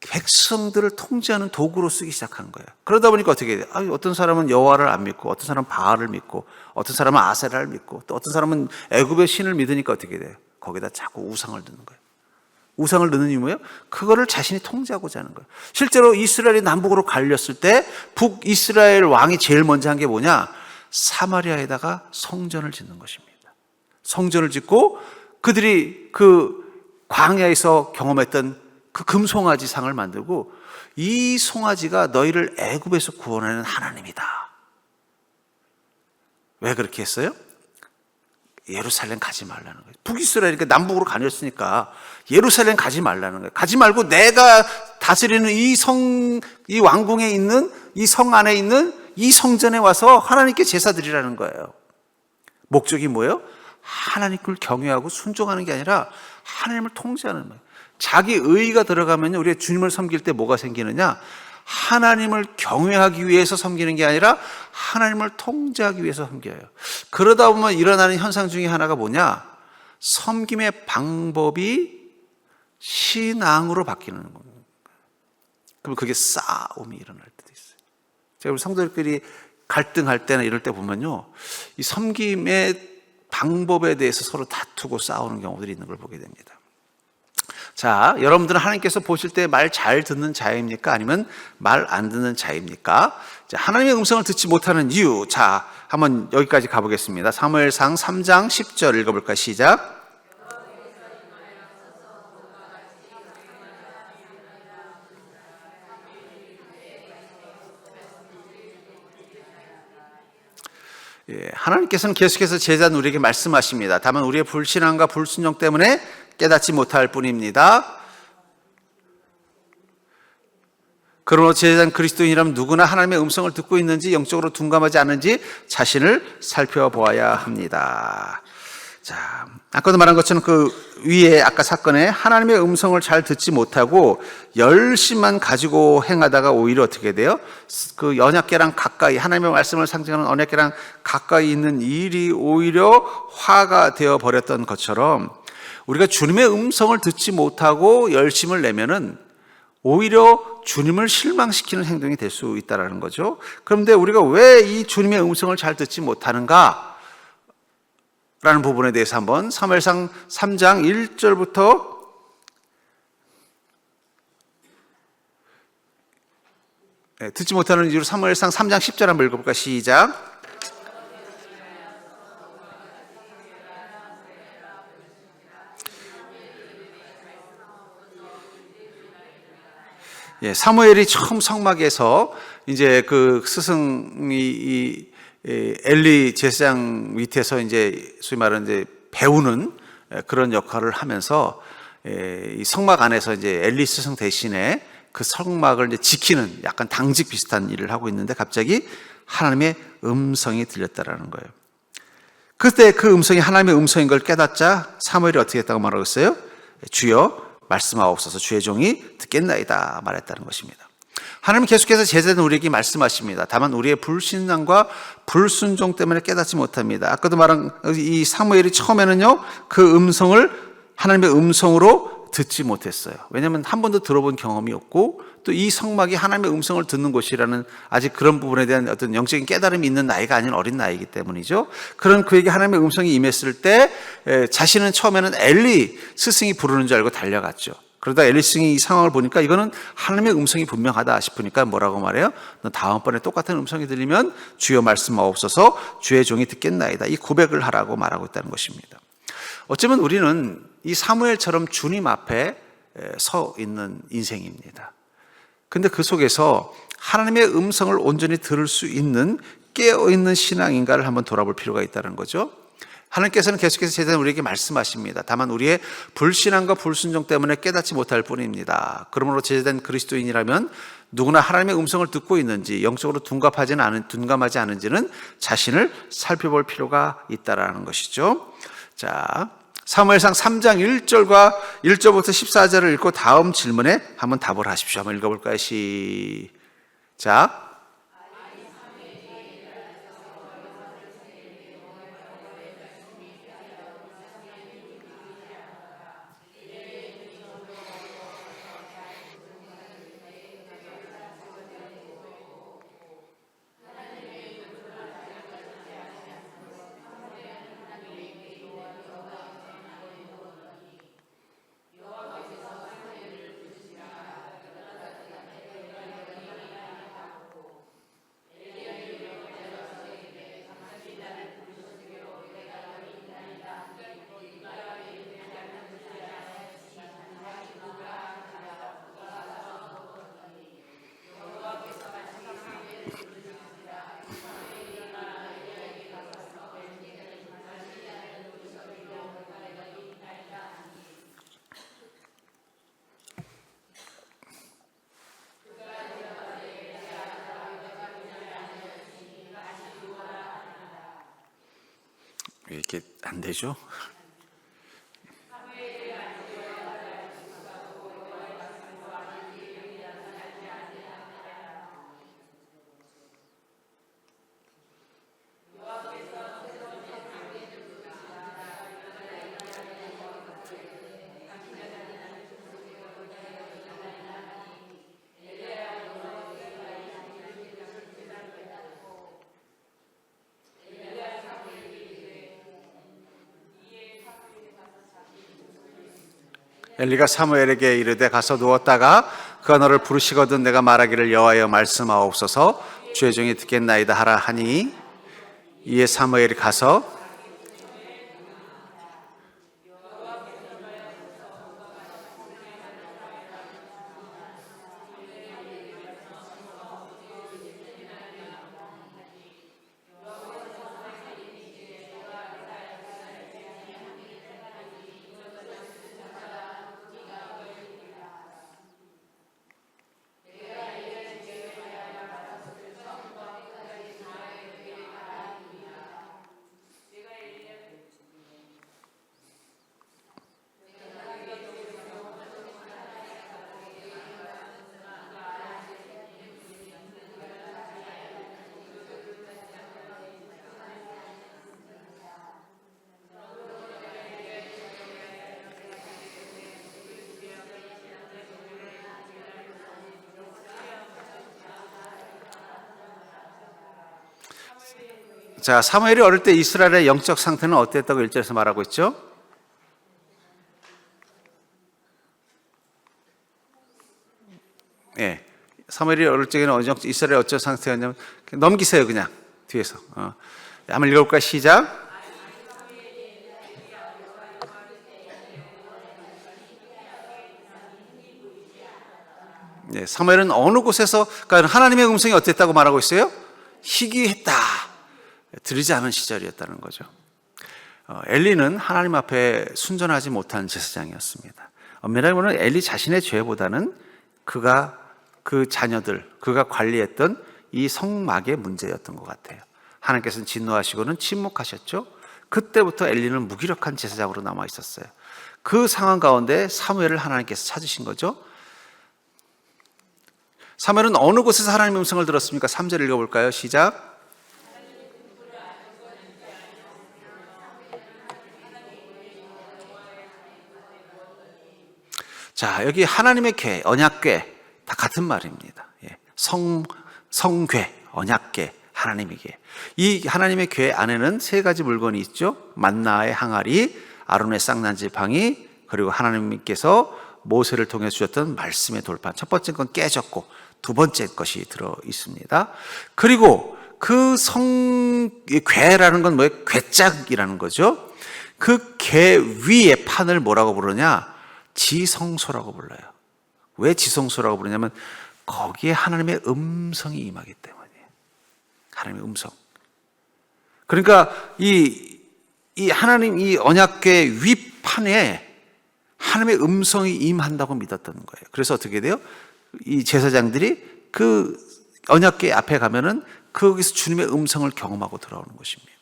백성들을 통제하는 도구로 쓰기 시작하는 거예요. 그러다 보니까 어떻게 돼요? 어떤 사람은 여호와를 안 믿고, 어떤 사람은 바알을 믿고, 어떤 사람은 아세라를 믿고, 또 어떤 사람은 애굽의 신을 믿으니까 어떻게 돼요? 거기다 자꾸 우상을 넣는 거예요. 우상을 넣는 이유 뭐예요? 그거를 자신이 통제하고자 하는 거예요. 실제로 이스라엘이 남북으로 갈렸을 때 북이스라엘 왕이 제일 먼저 한 게 뭐냐? 사마리아에다가 성전을 짓는 것입니다. 성전을 짓고 그들이 그 광야에서 경험했던 그 금송아지 상을 만들고, 이 송아지가 너희를 애굽에서 구원하는 하나님이다. 왜 그렇게 했어요? 예루살렘 가지 말라는 거예요. 북이스라엘이니까 남북으로 가녔으니까 예루살렘 가지 말라는 거예요. 가지 말고 내가 다스리는 이 왕궁에 있는 이 성 안에 있는 이 성전에 와서 하나님께 제사 드리라는 거예요. 목적이 뭐예요? 하나님을 경외하고 순종하는 게 아니라 하나님을 통제하는 거예요. 자기 의의가 들어가면 우리가 주님을 섬길 때 뭐가 생기느냐? 하나님을 경외하기 위해서 섬기는 게 아니라 하나님을 통제하기 위해서 섬겨요. 그러다 보면 일어나는 현상 중에 하나가 뭐냐? 섬김의 방법이 신앙으로 바뀌는 겁니다. 그럼 그게 싸움이 일어날 때도 있어요. 제가 우리 성도들끼리 갈등할 때나 이럴 때 보면요, 이 섬김의 방법에 대해서 서로 다투고 싸우는 경우들이 있는 걸 보게 됩니다. 자, 여러분들은 하나님께서 보실 때 말 잘 듣는 자입니까? 아니면 말 안 듣는 자입니까? 자, 하나님의 음성을 듣지 못하는 이유. 자, 한번 여기까지 가보겠습니다. 사무엘상 3장 10절 읽어볼까요? 시작. 하나님께서는 계속해서 제자 우리에게 말씀하십니다. 다만 우리의 불신앙과 불순종 때문에 깨닫지 못할 뿐입니다. 그러므로 제자는 그리스도인이라면 누구나 하나님의 음성을 듣고 있는지 영적으로 둔감하지 않은지 자신을 살펴보아야 합니다. 자, 아까도 말한 것처럼 그 위에 아까 사건에 하나님의 음성을 잘 듣지 못하고 열심만 가지고 행하다가 오히려 어떻게 돼요? 그 언약궤랑 가까이, 하나님의 말씀을 상징하는 언약궤랑 가까이 있는 일이 오히려 화가 되어 버렸던 것처럼, 우리가 주님의 음성을 듣지 못하고 열심을 내면은 오히려 주님을 실망시키는 행동이 될 수 있다는 거죠. 그런데 우리가 왜 이 주님의 음성을 잘 듣지 못하는가? 라는 부분에 대해서 한번 사무엘상 3장 1절부터 듣지 못하는 이유로 사무엘상 3장 10절 한번 읽어볼까? 시작. 사무엘이 처음 성막에서 이제 그 스승이 엘리 제사장 밑에서 이제 소위 말하는 이제 배우는 그런 역할을 하면서 이 성막 안에서 이제 엘리 스승 대신에 그 성막을 이제 지키는 약간 당직 비슷한 일을 하고 있는데 갑자기 하나님의 음성이 들렸다라는 거예요. 그때 그 음성이 하나님의 음성인 걸 깨닫자 사무엘이 어떻게 했다고 말하고 있어요? 주여 말씀하옵소서 주의 종이 듣겠나이다 말했다는 것입니다. 하나님은 계속해서 제자된 우리에게 말씀하십니다. 다만 우리의 불신앙과 불순종 때문에 깨닫지 못합니다. 아까도 말한 이 사무엘이 처음에는요 그 음성을 하나님의 음성으로 듣지 못했어요. 왜냐하면 한 번도 들어본 경험이 없고 또 이 성막이 하나님의 음성을 듣는 곳이라는 아직 그런 부분에 대한 어떤 영적인 깨달음이 있는 나이가 아닌 어린 나이이기 때문이죠. 그런 그에게 하나님의 음성이 임했을 때 자신은 처음에는 엘리 스승이 부르는 줄 알고 달려갔죠. 그러다 엘리 스승이 이 상황을 보니까 이거는 하나님의 음성이 분명하다 싶으니까 뭐라고 말해요? 너 다음번에 똑같은 음성이 들리면 주여 말씀하옵소서 주의 종이 듣겠나이다. 이 고백을 하라고 말하고 있다는 것입니다. 어쩌면 우리는 이 사무엘처럼 주님 앞에 서 있는 인생입니다. 근데 그 속에서 하나님의 음성을 온전히 들을 수 있는 깨어있는 신앙인가를 한번 돌아볼 필요가 있다는 거죠. 하나님께서는 계속해서 제자는 우리에게 말씀하십니다. 다만 우리의 불신앙과 불순종 때문에 깨닫지 못할 뿐입니다. 그러므로 제자된 그리스도인이라면 누구나 하나님의 음성을 듣고 있는지 영적으로 둔감하지 않은지는 자신을 살펴볼 필요가 있다는 것이죠. 자, 사무엘상 3장 1절부터 14절을 읽고 다음 질문에 한번 답을 하십시오. 한번 읽어볼까요? 시작. 이렇게 안 되죠? 엘리가 사무엘에게 이르되 가서 누웠다가 그가 너를 부르시거든 내가 말하기를 여호와여 말씀하옵소서 주의 종이 듣겠나이다 하라 하니 이에 사무엘이 가서 자, 사무엘이 어릴 때 이스라엘의 영적 상태는 어땠다고 1절에서 말하고 있죠? 예. 사무엘이 어릴 적에는 이스라엘의 어떤 상태였냐면, 넘기세요, 그냥. 뒤에서. 한번 읽어볼까요? 시작. 네, 사무엘은 어느 곳에서, 그러니까 하나님의 음성이 어땠다고 말하고 있어요? 희귀했다. 들리지 않은 시절이었다는 거죠. 엘리는 하나님 앞에 순전하지 못한 제사장이었습니다. 엄밀하게 보면 엘리 자신의 죄보다는 그 자녀들, 그가 관리했던 이 성막의 문제였던 것 같아요. 하나님께서는 진노하시고는 침묵하셨죠. 그때부터 엘리는 무기력한 제사장으로 남아 있었어요. 그 상황 가운데 사무엘을 하나님께서 찾으신 거죠. 사무엘은 어느 곳에서 하나님의 음성을 들었습니까? 3절 읽어볼까요? 시작. 자, 여기 하나님의 궤, 언약궤 다 같은 말입니다. 성궤, 언약궤, 하나님의 궤. 이 하나님의 궤 안에는 세 가지 물건이 있죠. 만나의 항아리, 아론의 쌍난지팡이, 그리고 하나님께서 모세를 통해 주셨던 말씀의 돌판. 첫 번째 건 깨졌고 두 번째 것이 들어 있습니다. 그리고 그 궤라는 건 뭐예요? 궤짝이라는 거죠. 그 궤 위에 판을 뭐라고 부르냐? 지성소라고 불러요. 왜 지성소라고 부르냐면 거기에 하나님의 음성이 임하기 때문이에요. 하나님의 음성. 그러니까 이 하나님 이 언약궤 윗판에 하나님의 음성이 임한다고 믿었던 거예요. 그래서 어떻게 돼요? 이 제사장들이 그 언약궤 앞에 가면은 거기서 주님의 음성을 경험하고 돌아오는 것입니다.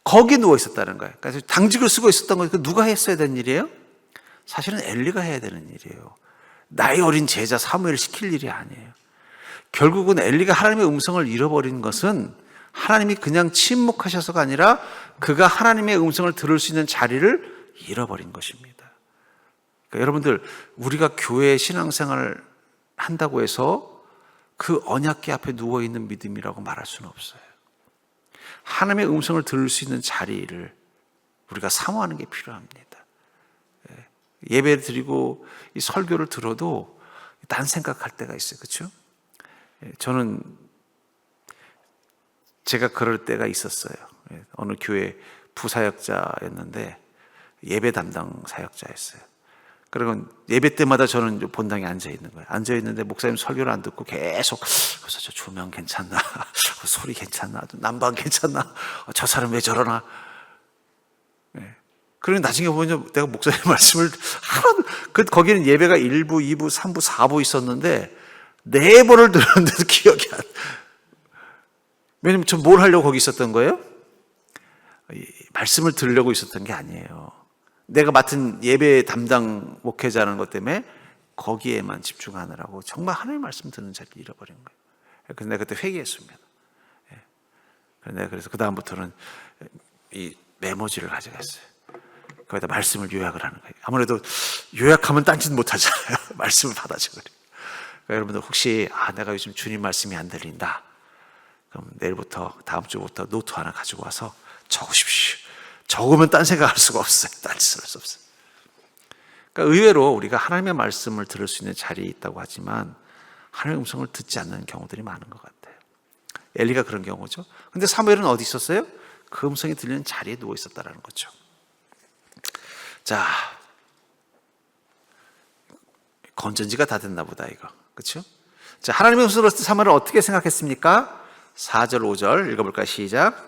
거기 누워 있었다는 거예요. 그래서 당직을 쓰고 있었던 거예요. 누가 했어야 되는 일이에요? 사실은 엘리가 해야 되는 일이에요. 나이 어린 제자 사무엘을 시킬 일이 아니에요. 결국은 엘리가 하나님의 음성을 잃어버린 것은 하나님이 그냥 침묵하셔서가 아니라 그가 하나님의 음성을 들을 수 있는 자리를 잃어버린 것입니다. 그러니까 여러분들, 우리가 교회 신앙생활을 한다고 해서 그 언약궤 앞에 누워있는 믿음이라고 말할 수는 없어요. 하나님의 음성을 들을 수 있는 자리를 우리가 사모하는 게 필요합니다. 예배를 드리고 이 설교를 들어도 딴 생각할 때가 있어요. 그렇죠? 저는 제가 그럴 때가 있었어요. 어느 교회 부사역자였는데 예배 담당 사역자였어요. 그리고 예배 때마다 저는 본당에 앉아 있는 거예요. 앉아 있는데 목사님 설교를 안 듣고 계속 그래서 저 조명 괜찮나? 소리 괜찮나? 난방 괜찮나? 저 사람 왜 저러나? 그리고 나중에 보면 내가 목사님 말씀을 거기는 예배가 1부, 2부, 3부, 4부 있었는데 4번을 들었는데도 기억이 안. 왜냐면 저 뭘 하려고 거기 있었던 거예요? 말씀을 들으려고 있었던 게 아니에요. 내가 맡은 예배 담당 목회자라는 것 때문에 거기에만 집중하느라고 정말 하나님의 말씀 듣는 자리를 잃어버린 거예요. 그래서 내가 그때 회개했습니다. 그래서 그 다음부터는 이 메모지를 가져갔어요. 거기다 말씀을 요약을 하는 거예요. 아무래도 요약하면 딴짓 못하잖아요. 말씀을 받아줘. 그러니까 여러분들 혹시 내가 요즘 주님 말씀이 안 들린다. 그럼 내일부터 다음 주부터 노트 하나 가지고 와서 적으십시오. 적으면 딴 생각할 수가 없어요. 딴짓을 할 수 없어요. 그러니까 의외로 우리가 하나님의 말씀을 들을 수 있는 자리에 있다고 하지만 하나님의 음성을 듣지 않는 경우들이 많은 것 같아요. 엘리가 그런 경우죠. 근데 사무엘은 어디 있었어요? 그 음성이 들리는 자리에 누워 있었다라는 거죠. 자, 건전지가 다 됐나 보다 이거. 그렇죠? 자, 하나님의 음성을 들었을 때 사무엘은 어떻게 생각했습니까? 4절, 5절 읽어볼까요? 시작.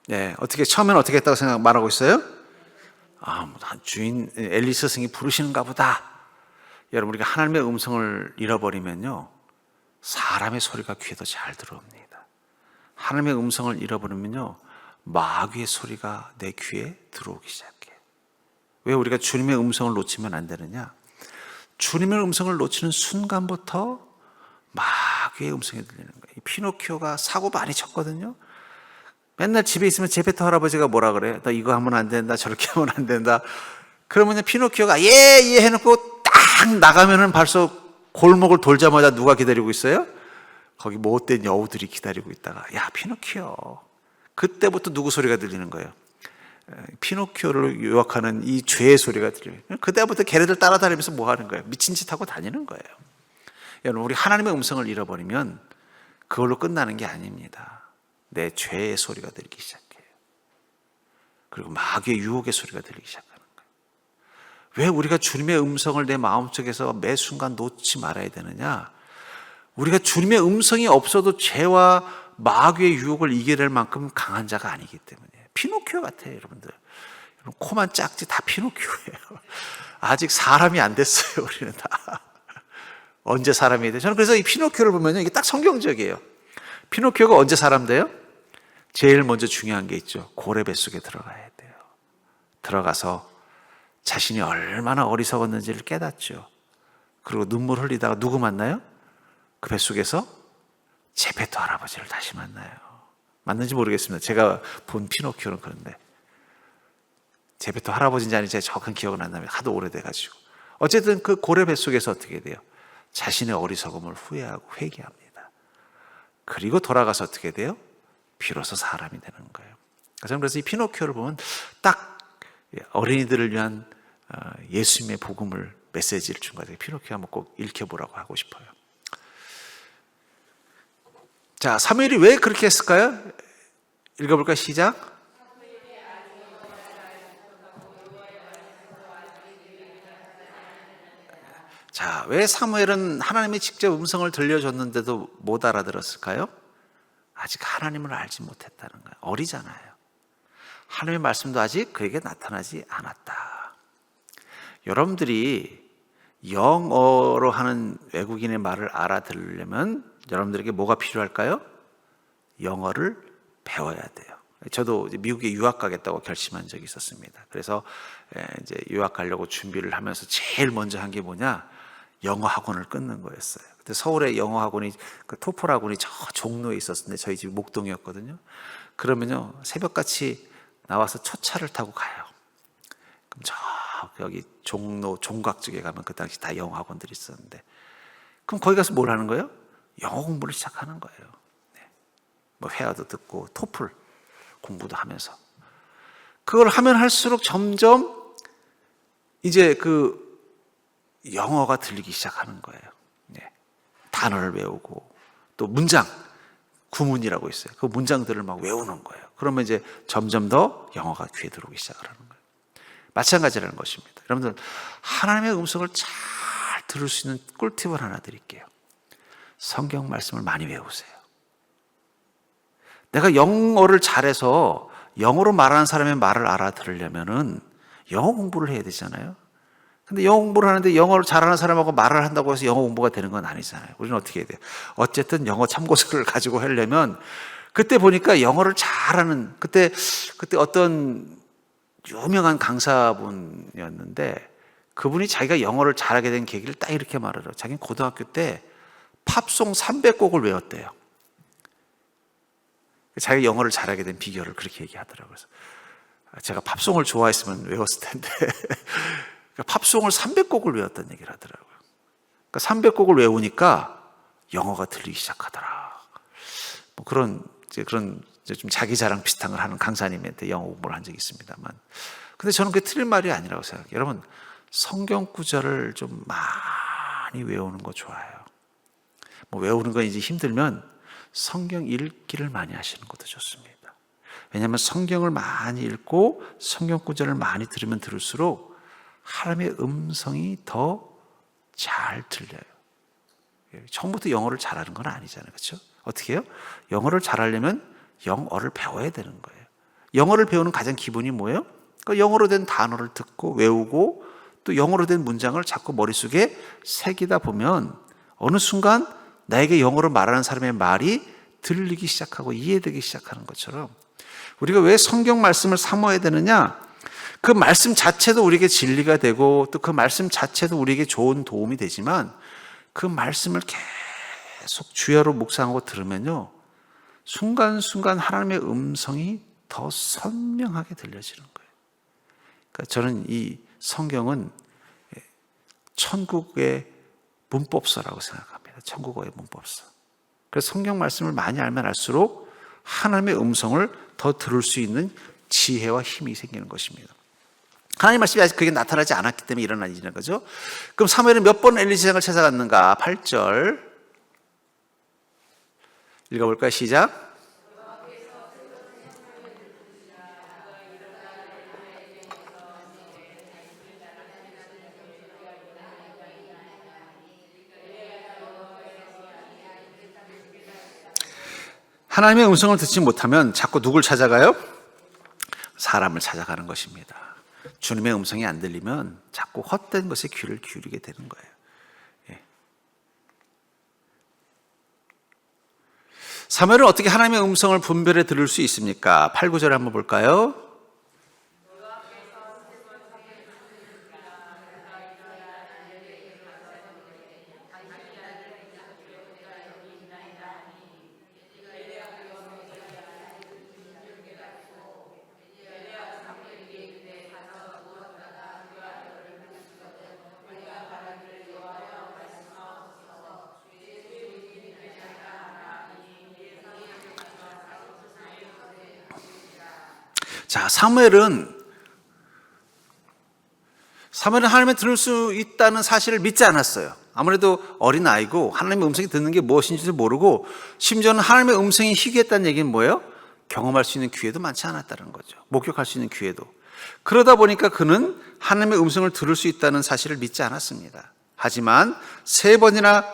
네, 처음에는 어떻게 했다고 말하고 있어요? 주인 엘리 스승이 부르시는가 보다. 여러분, 우리가 하나님의 음성을 잃어버리면요, 사람의 소리가 귀에도 잘 들어옵니다. 하나님의 음성을 잃어버리면요, 마귀의 소리가 내 귀에 들어오기 시작해요. 왜 우리가 주님의 음성을 놓치면 안 되느냐? 주님의 음성을 놓치는 순간부터 마귀의 음성이 들리는 거예요. 피노키오가 사고 많이 쳤거든요. 맨날 집에 있으면 제페토 할아버지가 뭐라 그래? 너 이거 하면 안 된다, 저렇게 하면 안 된다. 그러면 피노키오가 예 해놓고 딱 나가면은 벌써 골목을 돌자마자 누가 기다리고 있어요? 거기 못된 여우들이 기다리고 있다가, 야 피노키오. 그때부터 누구 소리가 들리는 거예요? 피노키오를 유혹하는 이 죄의 소리가 들려요. 그때부터 걔네들 따라다니면서 뭐 하는 거예요? 미친 짓 하고 다니는 거예요. 여러분, 우리 하나님의 음성을 잃어버리면 그걸로 끝나는 게 아닙니다. 내 죄의 소리가 들리기 시작해요. 그리고 마귀의 유혹의 소리가 들리기 시작하는 거예요. 왜 우리가 주님의 음성을 내 마음속에서 매 순간 놓지 말아야 되느냐? 우리가 주님의 음성이 없어도 죄와 마귀의 유혹을 이겨낼 만큼 강한 자가 아니기 때문에. 피노키오 같아요, 여러분들. 코만 작지 다 피노키오예요. 아직 사람이 안 됐어요, 우리는 다. 언제 사람이 돼요? 저는 그래서 이 피노키오를 보면요, 이게 딱 성경적이에요. 피노키오가 언제 사람 돼요? 제일 먼저 중요한 게 있죠. 고래 뱃속에 들어가야 돼요. 들어가서 자신이 얼마나 어리석었는지를 깨닫죠. 그리고 눈물 흘리다가 누구 만나요? 그 뱃속에서 제페토 할아버지를 다시 만나요. 맞는지 모르겠습니다. 제가 본 피노키오는 그런데 제페토 할아버지인지 아닌지 제가 정확한 기억은 안 납니다. 하도 오래돼가지고. 어쨌든 그 고래 뱃속에서 어떻게 돼요? 자신의 어리석음을 후회하고 회개합니다. 그리고 돌아가서 어떻게 돼요? 비로소 사람이 되는 거예요. 저는 그래서 이 피노키오를 보면 딱 어린이들을 위한 예수님의 복음을 메시지를 준 거예요. 피노키오 한번 꼭 읽혀보라고 하고 싶어요. 자, 사무엘이 왜 그렇게 했을까요? 읽어볼까요? 시작. 자, 왜 사무엘은 하나님이 직접 음성을 들려줬는데도 못 알아들었을까요? 아직 하나님을 알지 못했다는 거예요. 어리잖아요. 하나님의 말씀도 아직 그에게 나타나지 않았다. 여러분들이 영어로 하는 외국인의 말을 알아들으려면 여러분들에게 뭐가 필요할까요? 영어를 배워야 돼요. 저도 미국에 유학 가겠다고 결심한 적이 있었습니다. 그래서 이제 유학 가려고 준비를 하면서 제일 먼저 한 게 뭐냐? 영어 학원을 끊는 거였어요. 근데 서울에 영어 학원이, 그 토플 학원이 저 종로에 있었는데 저희 집이 목동이었거든요. 그러면요, 새벽같이 나와서 첫 차를 타고 가요. 그럼 저 여기 종로 종각 쪽에 가면 그 당시 다 영어 학원들이 있었는데, 그럼 거기 가서 뭘 하는 거예요? 영어 공부를 시작하는 거예요. 네. 뭐 회화도 듣고 토플 공부도 하면서 그걸 하면 할수록 점점 이제 그 영어가 들리기 시작하는 거예요. 네. 단어를 외우고 또 문장, 구문이라고 있어요. 그 문장들을 막 외우는 거예요. 그러면 이제 점점 더 영어가 귀에 들어오기 시작을 하는 거예요. 마찬가지라는 것입니다. 여러분들, 하나님의 음성을 잘 들을 수 있는 꿀팁을 하나 드릴게요. 성경 말씀을 많이 외우세요. 내가 영어를 잘해서 영어로 말하는 사람의 말을 알아들으려면은 영어 공부를 해야 되잖아요. 근데 영어 공부를 하는데 영어를 잘하는 사람하고 말을 한다고 해서 영어 공부가 되는 건 아니잖아요. 우리는 어떻게 해야 돼요? 어쨌든 영어 참고서를 가지고 하려면, 그때 보니까 영어를 잘하는, 그때 어떤 유명한 강사분이었는데 그분이 자기가 영어를 잘하게 된 계기를 딱 이렇게 말해요. 자기는 고등학교 때 팝송 300곡을 외웠대요. 자기가 영어를 잘하게 된 비결을 그렇게 얘기하더라고요. 그래서 제가 팝송을 좋아했으면 외웠을 텐데 팝송을 300곡을 외웠다는 얘기를 하더라고요. 그러니까 300곡을 외우니까 영어가 들리기 시작하더라. 뭐 그런 좀 자기 자랑 비슷한 걸 하는 강사님한테 영어 공부를 한 적이 있습니다만, 근데 저는 그게 틀린 말이 아니라고 생각해요. 여러분, 성경 구절을 좀 많이 외우는 거 좋아요. 뭐 외우는 건 이제 힘들면 성경 읽기를 많이 하시는 것도 좋습니다. 왜냐하면 성경을 많이 읽고 성경 구절을 많이 들으면 들을수록 하나님의 음성이 더 잘 들려요. 처음부터 영어를 잘하는 건 아니잖아요. 그렇죠? 어떻게 해요? 영어를 잘하려면 영어를 배워야 되는 거예요. 영어를 배우는 가장 기본이 뭐예요? 그러니까 영어로 된 단어를 듣고 외우고 또 영어로 된 문장을 자꾸 머릿속에 새기다 보면 어느 순간 나에게 영어로 말하는 사람의 말이 들리기 시작하고 이해되기 시작하는 것처럼, 우리가 왜 성경 말씀을 사모해야 되느냐? 그 말씀 자체도 우리에게 진리가 되고 또 그 말씀 자체도 우리에게 좋은 도움이 되지만 그 말씀을 계속 주야로 묵상하고 들으면요, 순간순간 하나님의 음성이 더 선명하게 들려지는 거예요. 그러니까 저는 이 성경은 천국의 문법서라고 생각합니다. 천국어의 문법서. 그래서 성경 말씀을 많이 알면 알수록 하나님의 음성을 더 들을 수 있는 지혜와 힘이 생기는 것입니다. 하나님 말씀이 아직 그게 나타나지 않았기 때문에 일어난 일이라는 거죠. 그럼 사무엘은 몇 번 엘리 제사장을 찾아갔는가? 8절 읽어볼까요? 시작. 하나님의 음성을 듣지 못하면 자꾸 누굴 찾아가요? 사람을 찾아가는 것입니다. 주님의 음성이 안 들리면 자꾸 헛된 것에 귀를 기울이게 되는 거예요. 예. 사무엘은 어떻게 하나님의 음성을 분별해 들을 수 있습니까? 8, 9절에 한번 볼까요? 자, 사무엘은 하나님의 들을 수 있다는 사실을 믿지 않았어요. 아무래도 어린아이고 하나님의 음성이 듣는 게 무엇인지도 모르고, 심지어는 하나님의 음성이 희귀했다는 얘기는 뭐예요? 경험할 수 있는 기회도 많지 않았다는 거죠. 목격할 수 있는 기회도. 그러다 보니까 그는 하나님의 음성을 들을 수 있다는 사실을 믿지 않았습니다. 하지만 3번이나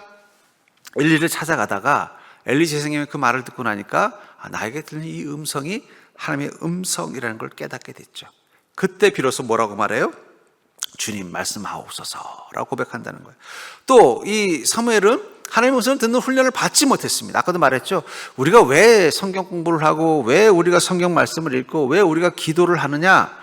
엘리를 찾아가다가 엘리 제사장이 그 말을 듣고 나니까 나에게 들리는 이 음성이 하나님의 음성이라는 걸 깨닫게 됐죠. 그때 비로소 뭐라고 말해요? 주님 말씀하옵소서라고 고백한다는 거예요. 또 이 사무엘은 하나님의 음성을 듣는 훈련을 받지 못했습니다. 아까도 말했죠. 우리가 왜 성경 공부를 하고, 왜 우리가 성경 말씀을 읽고, 왜 우리가 기도를 하느냐,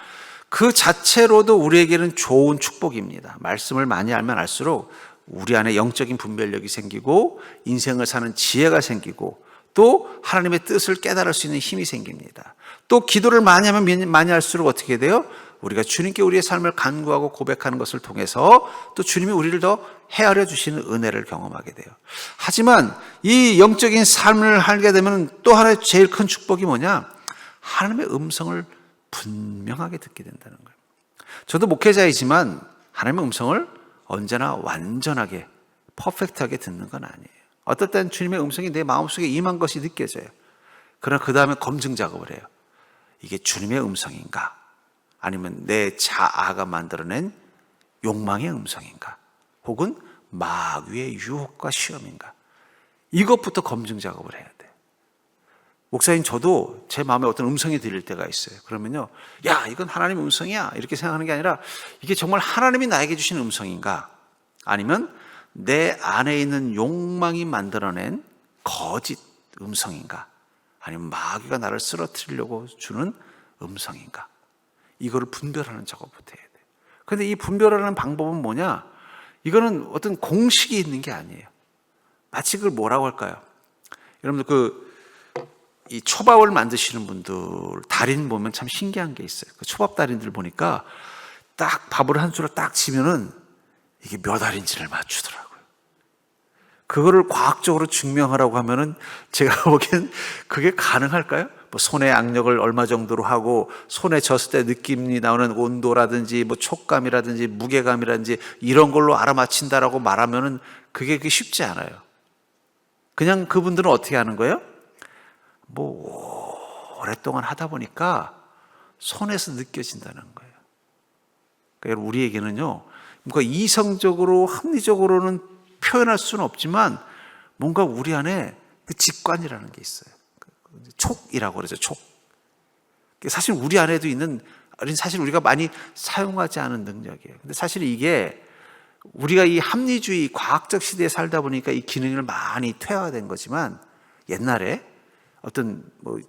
그 자체로도 우리에게는 좋은 축복입니다. 말씀을 많이 알면 알수록 우리 안에 영적인 분별력이 생기고 인생을 사는 지혜가 생기고 또 하나님의 뜻을 깨달을 수 있는 힘이 생깁니다. 또 기도를 많이 하면 많이 할수록 어떻게 돼요? 우리가 주님께 우리의 삶을 간구하고 고백하는 것을 통해서 또 주님이 우리를 더 헤아려 주시는 은혜를 경험하게 돼요. 하지만 이 영적인 삶을 하게 되면 또 하나의 제일 큰 축복이 뭐냐? 하나님의 음성을 분명하게 듣게 된다는 거예요. 저도 목회자이지만 하나님의 음성을 언제나 완전하게 퍼펙트하게 듣는 건 아니에요. 어떨 땐 주님의 음성이 내 마음속에 임한 것이 느껴져요. 그러나 그 다음에 검증 작업을 해요. 이게 주님의 음성인가? 아니면 내 자아가 만들어낸 욕망의 음성인가? 혹은 마귀의 유혹과 시험인가? 이것부터 검증 작업을 해야 돼요. 목사님, 저도 제 마음에 어떤 음성이 들릴 때가 있어요. 그러면요, 야, 이건 하나님의 음성이야 이렇게 생각하는 게 아니라 이게 정말 하나님이 나에게 주신 음성인가? 아니면 내 안에 있는 욕망이 만들어낸 거짓 음성인가? 아니면 마귀가 나를 쓰러뜨리려고 주는 음성인가? 이거를 분별하는 작업부터 해야 돼요. 그런데 이 분별하는 방법은 뭐냐? 이거는 어떤 공식이 있는 게 아니에요. 마치 그걸 뭐라고 할까요? 여러분들 이 초밥을 만드시는 분들 달인 보면 참 신기한 게 있어요. 그 초밥 달인들 보니까 딱 밥을 한 줄을 딱 치면은 이게 몇 알인지를 맞추더라고요. 그거를 과학적으로 증명하라고 하면은 제가 보기엔 그게 가능할까요? 뭐 손의 악력을 얼마 정도로 하고 손에 졌을 때 느낌이 나오는 온도라든지 뭐 촉감이라든지 무게감이라든지 이런 걸로 알아맞힌다라고 말하면은 그게 쉽지 않아요. 그냥 그분들은 어떻게 하는 거예요? 뭐 오랫동안 하다 보니까 손에서 느껴진다는 거예요. 그러니까 우리에게는요, 뭔가 이성적으로 합리적으로는 표현할 수는 없지만 뭔가 우리 안에 그 직관이라는 게 있어요. 촉이라고 그러죠. 촉. 사실 우리 안에도 있는, 사실 우리가 많이 사용하지 않은 능력이에요. 근데 사실 이게 우리가 이 합리주의 과학적 시대에 살다 보니까 이 기능을 많이 퇴화된 거지만, 옛날에 어떤 뭐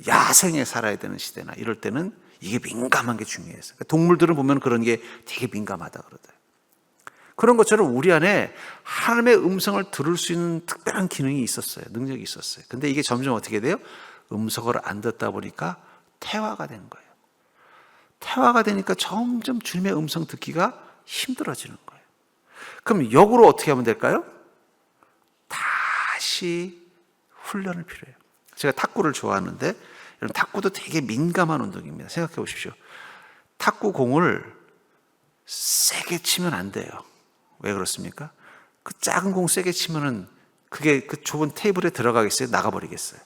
야생에 살아야 되는 시대나 이럴 때는 이게 민감한 게 중요했어요. 동물들을 보면 그런 게 되게 민감하다 그러더라고요. 그런 것처럼 우리 안에 하나님의 음성을 들을 수 있는 특별한 기능이 있었어요. 능력이 있었어요. 근데 이게 점점 어떻게 돼요? 음성을 안 듣다 보니까 태화가 되는 거예요. 태화가 되니까 점점 주님의 음성 듣기가 힘들어지는 거예요. 그럼 역으로 어떻게 하면 될까요? 다시 훈련을 필요해요. 제가 탁구를 좋아하는데 여러분, 탁구도 되게 민감한 운동입니다. 생각해 보십시오. 탁구 공을 세게 치면 안 돼요. 왜 그렇습니까? 그 작은 공 세게 치면은 그게 그 좁은 테이블에 들어가겠어요? 나가버리겠어요?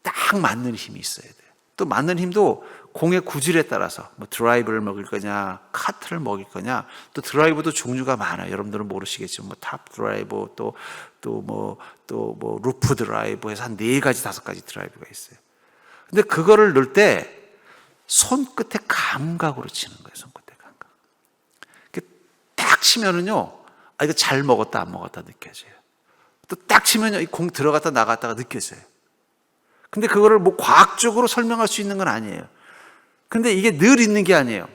딱 맞는 힘이 있어야 돼요. 또 맞는 힘도 공의 구질에 따라서 뭐 드라이브를 먹일 거냐, 카트를 먹일 거냐, 또 드라이브도 종류가 많아요. 여러분들은 모르시겠지만 뭐 탑 드라이브, 또 뭐 루프 드라이브 해서 한 4가지, 5가지 드라이브가 있어요. 근데 그거를 넣을 때 손끝의 감각으로 치는 거예요. 손끝의 감각. 딱 치면은요, 아, 이거 잘 먹었다, 안 먹었다 느껴져요. 또 딱 치면요, 이 공 들어갔다 나갔다가 느껴져요. 근데 그거를 뭐 과학적으로 설명할 수 있는 건 아니에요. 근데 이게 늘 있는 게 아니에요.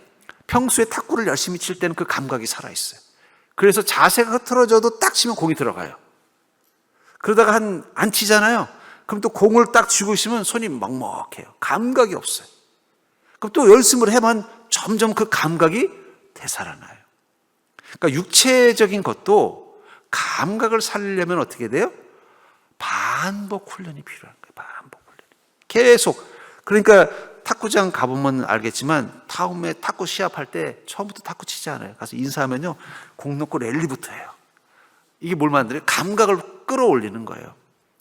평소에 탁구를 열심히 칠 때는 그 감각이 살아있어요. 그래서 자세가 흐트러져도 딱 치면 공이 들어가요. 그러다가 안 치잖아요. 그럼 또 공을 딱 쥐고 있으면 손이 먹먹해요. 감각이 없어요. 그럼 또 연습을 해만 점점 그 감각이 되살아나요. 그러니까 육체적인 것도 감각을 살리려면 어떻게 돼요? 반복 훈련이 필요한 거예요. 반복 훈련. 계속. 그러니까 탁구장 가보면 알겠지만 다음에 탁구 시합할 때 처음부터 탁구 치지 않아요. 가서 인사하면요, 공 놓고 랠리부터 해요. 이게 뭘 만들어요? 감각을 끌어올리는 거예요.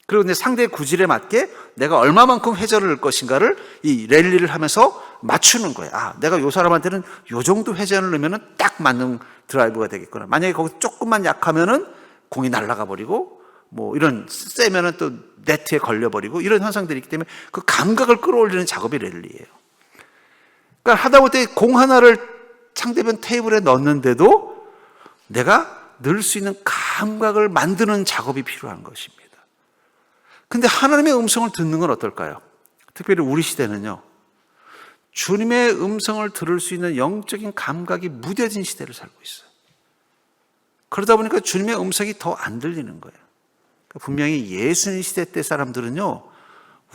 그리고 이제 상대의 구질에 맞게 내가 얼마만큼 회전을 넣을 것인가를 이 랠리를 하면서 맞추는 거예요. 아, 내가 요 사람한테는 요 정도 회전을 넣으면은 딱 맞는 드라이브가 되겠구나. 만약에 거기 조금만 약하면은 공이 날아가 버리고, 뭐 이런 세면은 또 네트에 걸려버리고, 이런 현상들이 있기 때문에 그 감각을 끌어올리는 작업이 랠리예요. 그러니까 하다 보니 공 하나를 상대편 테이블에 넣는데도 내가 넣을 수 있는 감각을 만드는 작업이 필요한 것입니다. 근데 하나님의 음성을 듣는 건 어떨까요? 특별히 우리 시대는요, 주님의 음성을 들을 수 있는 영적인 감각이 무뎌진 시대를 살고 있어요. 그러다 보니까 주님의 음성이 더 안 들리는 거예요. 분명히 예수님 시대 때 사람들은요,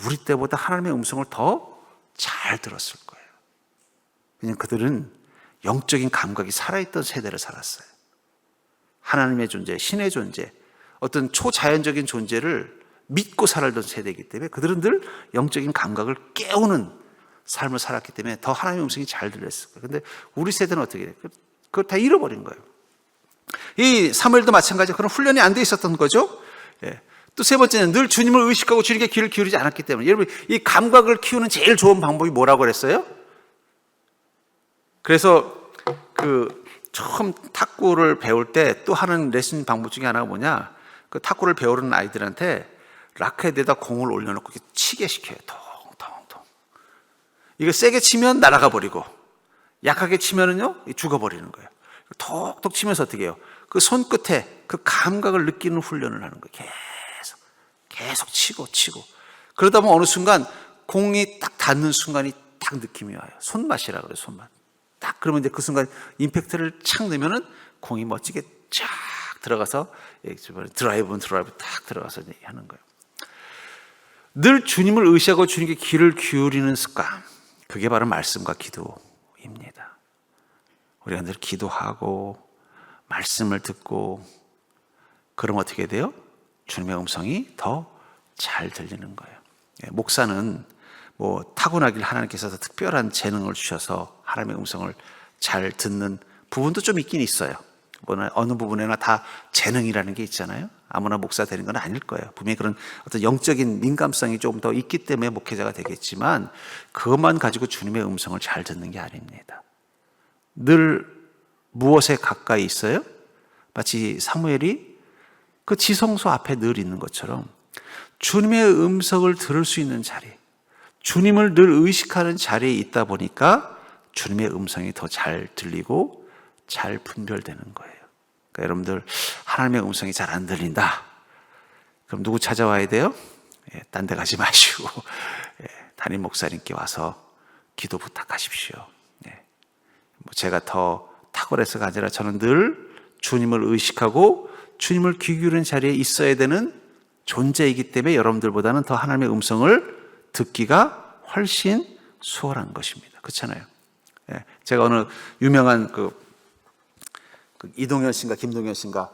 우리 때보다 하나님의 음성을 더 잘 들었을 거예요. 왜냐하면 그들은 영적인 감각이 살아있던 세대를 살았어요. 하나님의 존재, 신의 존재, 어떤 초자연적인 존재를 믿고 살았던 세대이기 때문에 그들은 늘 영적인 감각을 깨우는 삶을 살았기 때문에 더 하나님의 음성이 잘 들렸을 거예요. 그런데 우리 세대는 어떻게 돼요? 그걸 다 잃어버린 거예요. 이 사무엘도 마찬가지로 그런 훈련이 안 돼 있었던 거죠. 예. 또 세 번째는 늘 주님을 의식하고 주님께 귀를 기울이지 않았기 때문에. 여러분, 이 감각을 키우는 제일 좋은 방법이 뭐라고 그랬어요? 그래서 처음 탁구를 배울 때 또 하는 레슨 방법 중에 하나가 뭐냐, 그 탁구를 배우는 아이들한테 라켓에다 공을 올려놓고 이렇게 치게 시켜요. 통통통. 이거 세게 치면 날아가 버리고, 약하게 치면은요, 죽어버리는 거예요. 톡톡 치면서 어떻게 해요? 그 손끝에 그 감각을 느끼는 훈련을 하는 거예요. 계속 치고. 그러다 보면 어느 순간 공이 딱 닿는 순간이 딱 느낌이 와요. 손맛이라 그래요, 손맛. 딱 그러면 이제 그 순간 임팩트를 착 넣으면은 공이 멋지게 쫙 들어가서 드라이브는 드라이브 딱 들어가서 하는 거예요. 늘 주님을 의식하고 주님께 귀를 기울이는 습관, 그게 바로 말씀과 기도입니다. 우리가 늘 기도하고 말씀을 듣고 그러면 어떻게 돼요? 주님의 음성이 더 잘 들리는 거예요. 목사는 뭐 타고나길 하나님께서 특별한 재능을 주셔서 하나님의 음성을 잘 듣는 부분도 좀 있긴 있어요. 어느 부분에나 다 재능이라는 게 있잖아요. 아무나 목사 되는 건 아닐 거예요. 분명히 그런 어떤 영적인 민감성이 조금 더 있기 때문에 목회자가 되겠지만, 그것만 가지고 주님의 음성을 잘 듣는 게 아닙니다. 늘 무엇에 가까이 있어요? 마치 사무엘이 그 지성소 앞에 늘 있는 것처럼 주님의 음성을 들을 수 있는 자리, 주님을 늘 의식하는 자리에 있다 보니까 주님의 음성이 더 잘 들리고 잘 분별되는 거예요. 그러니까 여러분들, 하나님의 음성이 잘 안 들린다, 그럼 누구 찾아와야 돼요? 딴 데 가지 마시고 담임 목사님께 와서 기도 부탁하십시오. 제가 더 탁월해서가 아니라 저는 늘 주님을 의식하고 주님을 귀 기울이는 자리에 있어야 되는 존재이기 때문에 여러분들보다는 더 하나님의 음성을 듣기가 훨씬 수월한 것입니다. 그렇잖아요. 예, 제가 어느 유명한 그 이동현 씨인가 김동현 씨인가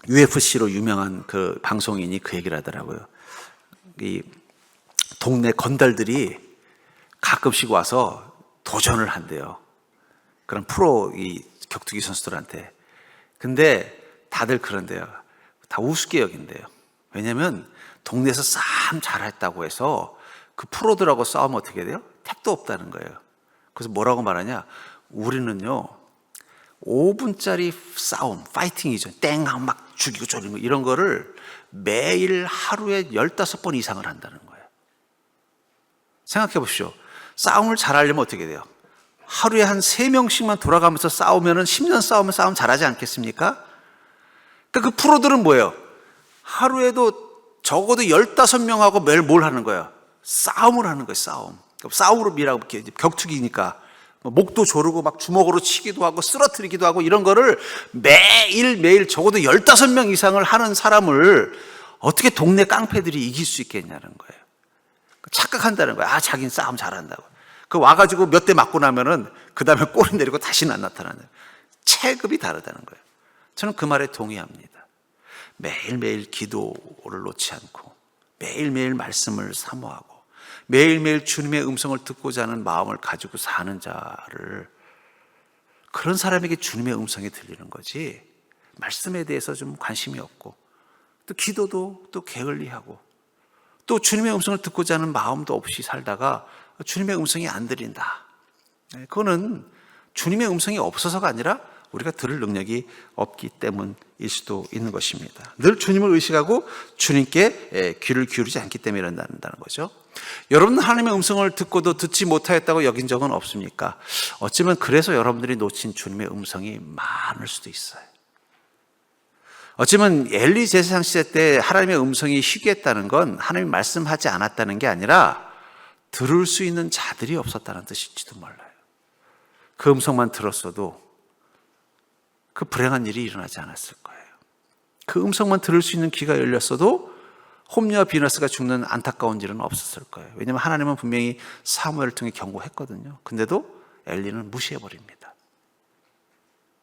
UFC로 유명한 그 방송인이 그 얘기를 하더라고요. 이 동네 건달들이 가끔씩 와서 도전을 한대요. 그런 프로 이 격투기 선수들한테. 근데 다들 그런데요. 다 우습게 여긴대요. 왜냐면 동네에서 싸움 잘했다고 해서 그 프로들하고 싸우면 어떻게 돼요? 택도 없다는 거예요. 그래서 뭐라고 말하냐? 우리는요 5분짜리 싸움, 파이팅이죠. 땡 하면 막 죽이고 쫄리고 이런 거를 매일 하루에 15번 이상을 한다는 거예요. 생각해 보십시오. 싸움을 잘하려면 어떻게 돼요? 하루에 한 3명씩만 돌아가면서 싸우면은 10년 싸우면 싸움 잘하지 않겠습니까? 그러니까 그 프로들은 뭐예요? 하루에도 적어도 15명하고 매일 뭘 하는 거예요? 싸움을 하는 거예요, 싸움. 싸움으로 미라고 격투기니까. 목도 조르고 막 주먹으로 치기도 하고 쓰러뜨리기도 하고 이런 거를 매일매일 적어도 15명 이상을 하는 사람을 어떻게 동네 깡패들이 이길 수 있겠냐는 거예요. 착각한다는 거예요. 아, 자기는 싸움 잘한다고. 그 와가지고 몇 대 맞고 나면은 그 다음에 꼬리 내리고 다시는 안 나타나는 체급이 다르다는 거예요. 저는 그 말에 동의합니다. 매일매일 기도를 놓지 않고 매일매일 말씀을 사모하고 매일매일 주님의 음성을 듣고자 하는 마음을 가지고 사는 자를, 그런 사람에게 주님의 음성이 들리는 거지 말씀에 대해서 좀 관심이 없고 또 기도도 또 게을리하고 또 주님의 음성을 듣고자 하는 마음도 없이 살다가 주님의 음성이 안 들린다. 그거는 주님의 음성이 없어서가 아니라 우리가 들을 능력이 없기 때문일 수도 있는 것입니다. 늘 주님을 의식하고 주님께 귀를 기울이지 않기 때문에 이런다는 거죠. 여러분은 하나님의 음성을 듣고도 듣지 못하였다고 여긴 적은 없습니까? 어쩌면 그래서 여러분들이 놓친 주님의 음성이 많을 수도 있어요. 어쩌면 엘리 제사장 시대 때 하나님의 음성이 희귀했다는 건 하나님이 말씀하지 않았다는 게 아니라 들을 수 있는 자들이 없었다는 뜻일지도 몰라요. 그 음성만 들었어도 그 불행한 일이 일어나지 않았을 거예요. 그 음성만 들을 수 있는 귀가 열렸어도 홈리와 비너스가 죽는 안타까운 일은 없었을 거예요. 왜냐하면 하나님은 분명히 사무엘을 통해 경고했거든요. 근데도 엘리는 무시해버립니다.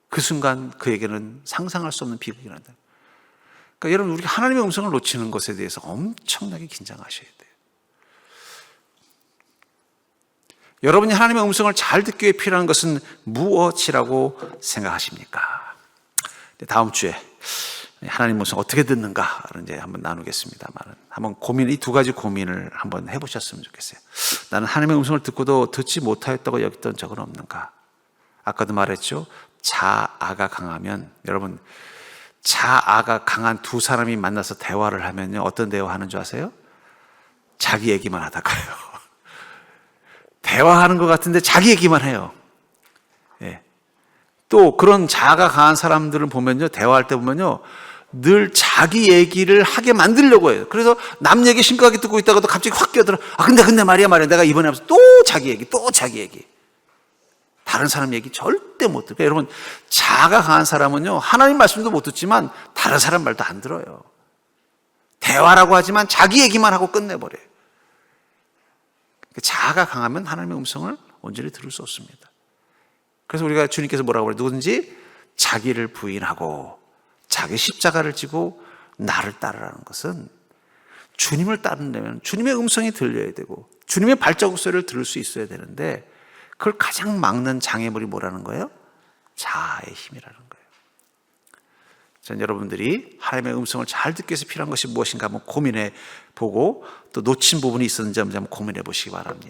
그 순간 그에게는 상상할 수 없는 비극이 난다. 그러니까 여러분, 우리가 하나님의 음성을 놓치는 것에 대해서 엄청나게 긴장하셔야 돼요. 여러분이 하나님의 음성을 잘 듣기 위해 필요한 것은 무엇이라고 생각하십니까? 다음 주에 하나님 음성 어떻게 듣는가를 이제 한번 나누겠습니다만, 한번 이 두 가지 고민을 한번 해보셨으면 좋겠어요. 나는 하나님의 음성을 듣고도 듣지 못하였다고 여겼던 적은 없는가? 아까도 말했죠. 자아가 강하면, 여러분, 자아가 강한 두 사람이 만나서 대화를 하면요, 어떤 대화하는 줄 아세요? 자기 얘기만 하다가요. 대화하는 것 같은데 자기 얘기만 해요. 예. 또 그런 자아가 강한 사람들을 보면요, 대화할 때 보면요, 늘 자기 얘기를 하게 만들려고 해요. 그래서 남 얘기 심각하게 듣고 있다가도 갑자기 확 끼어들어. 아, 근데 말이야 내가 이번에 하면서 또 자기 얘기. 다른 사람 얘기 절대 못 듣고. 여러분, 자아가 강한 사람은요, 하나님 말씀도 못 듣지만 다른 사람 말도 안 들어요. 대화라고 하지만 자기 얘기만 하고 끝내버려요. 자아가 강하면 하나님의 음성을 온전히 들을 수 없습니다. 그래서 우리가 주님께서 뭐라고 그래요? 누구든지 자기를 부인하고 자기 십자가를 지고 나를 따르라는 것은, 주님을 따르려면 주님의 음성이 들려야 되고 주님의 발자국 소리를 들을 수 있어야 되는데, 그걸 가장 막는 장애물이 뭐라는 거예요? 자아의 힘이라는 거예요. 전 여러분들이 하나님의 음성을 잘 듣기 위해서 필요한 것이 무엇인가 한번 고민해 보고, 또 놓친 부분이 있었는지 한번 고민해 보시기 바랍니다.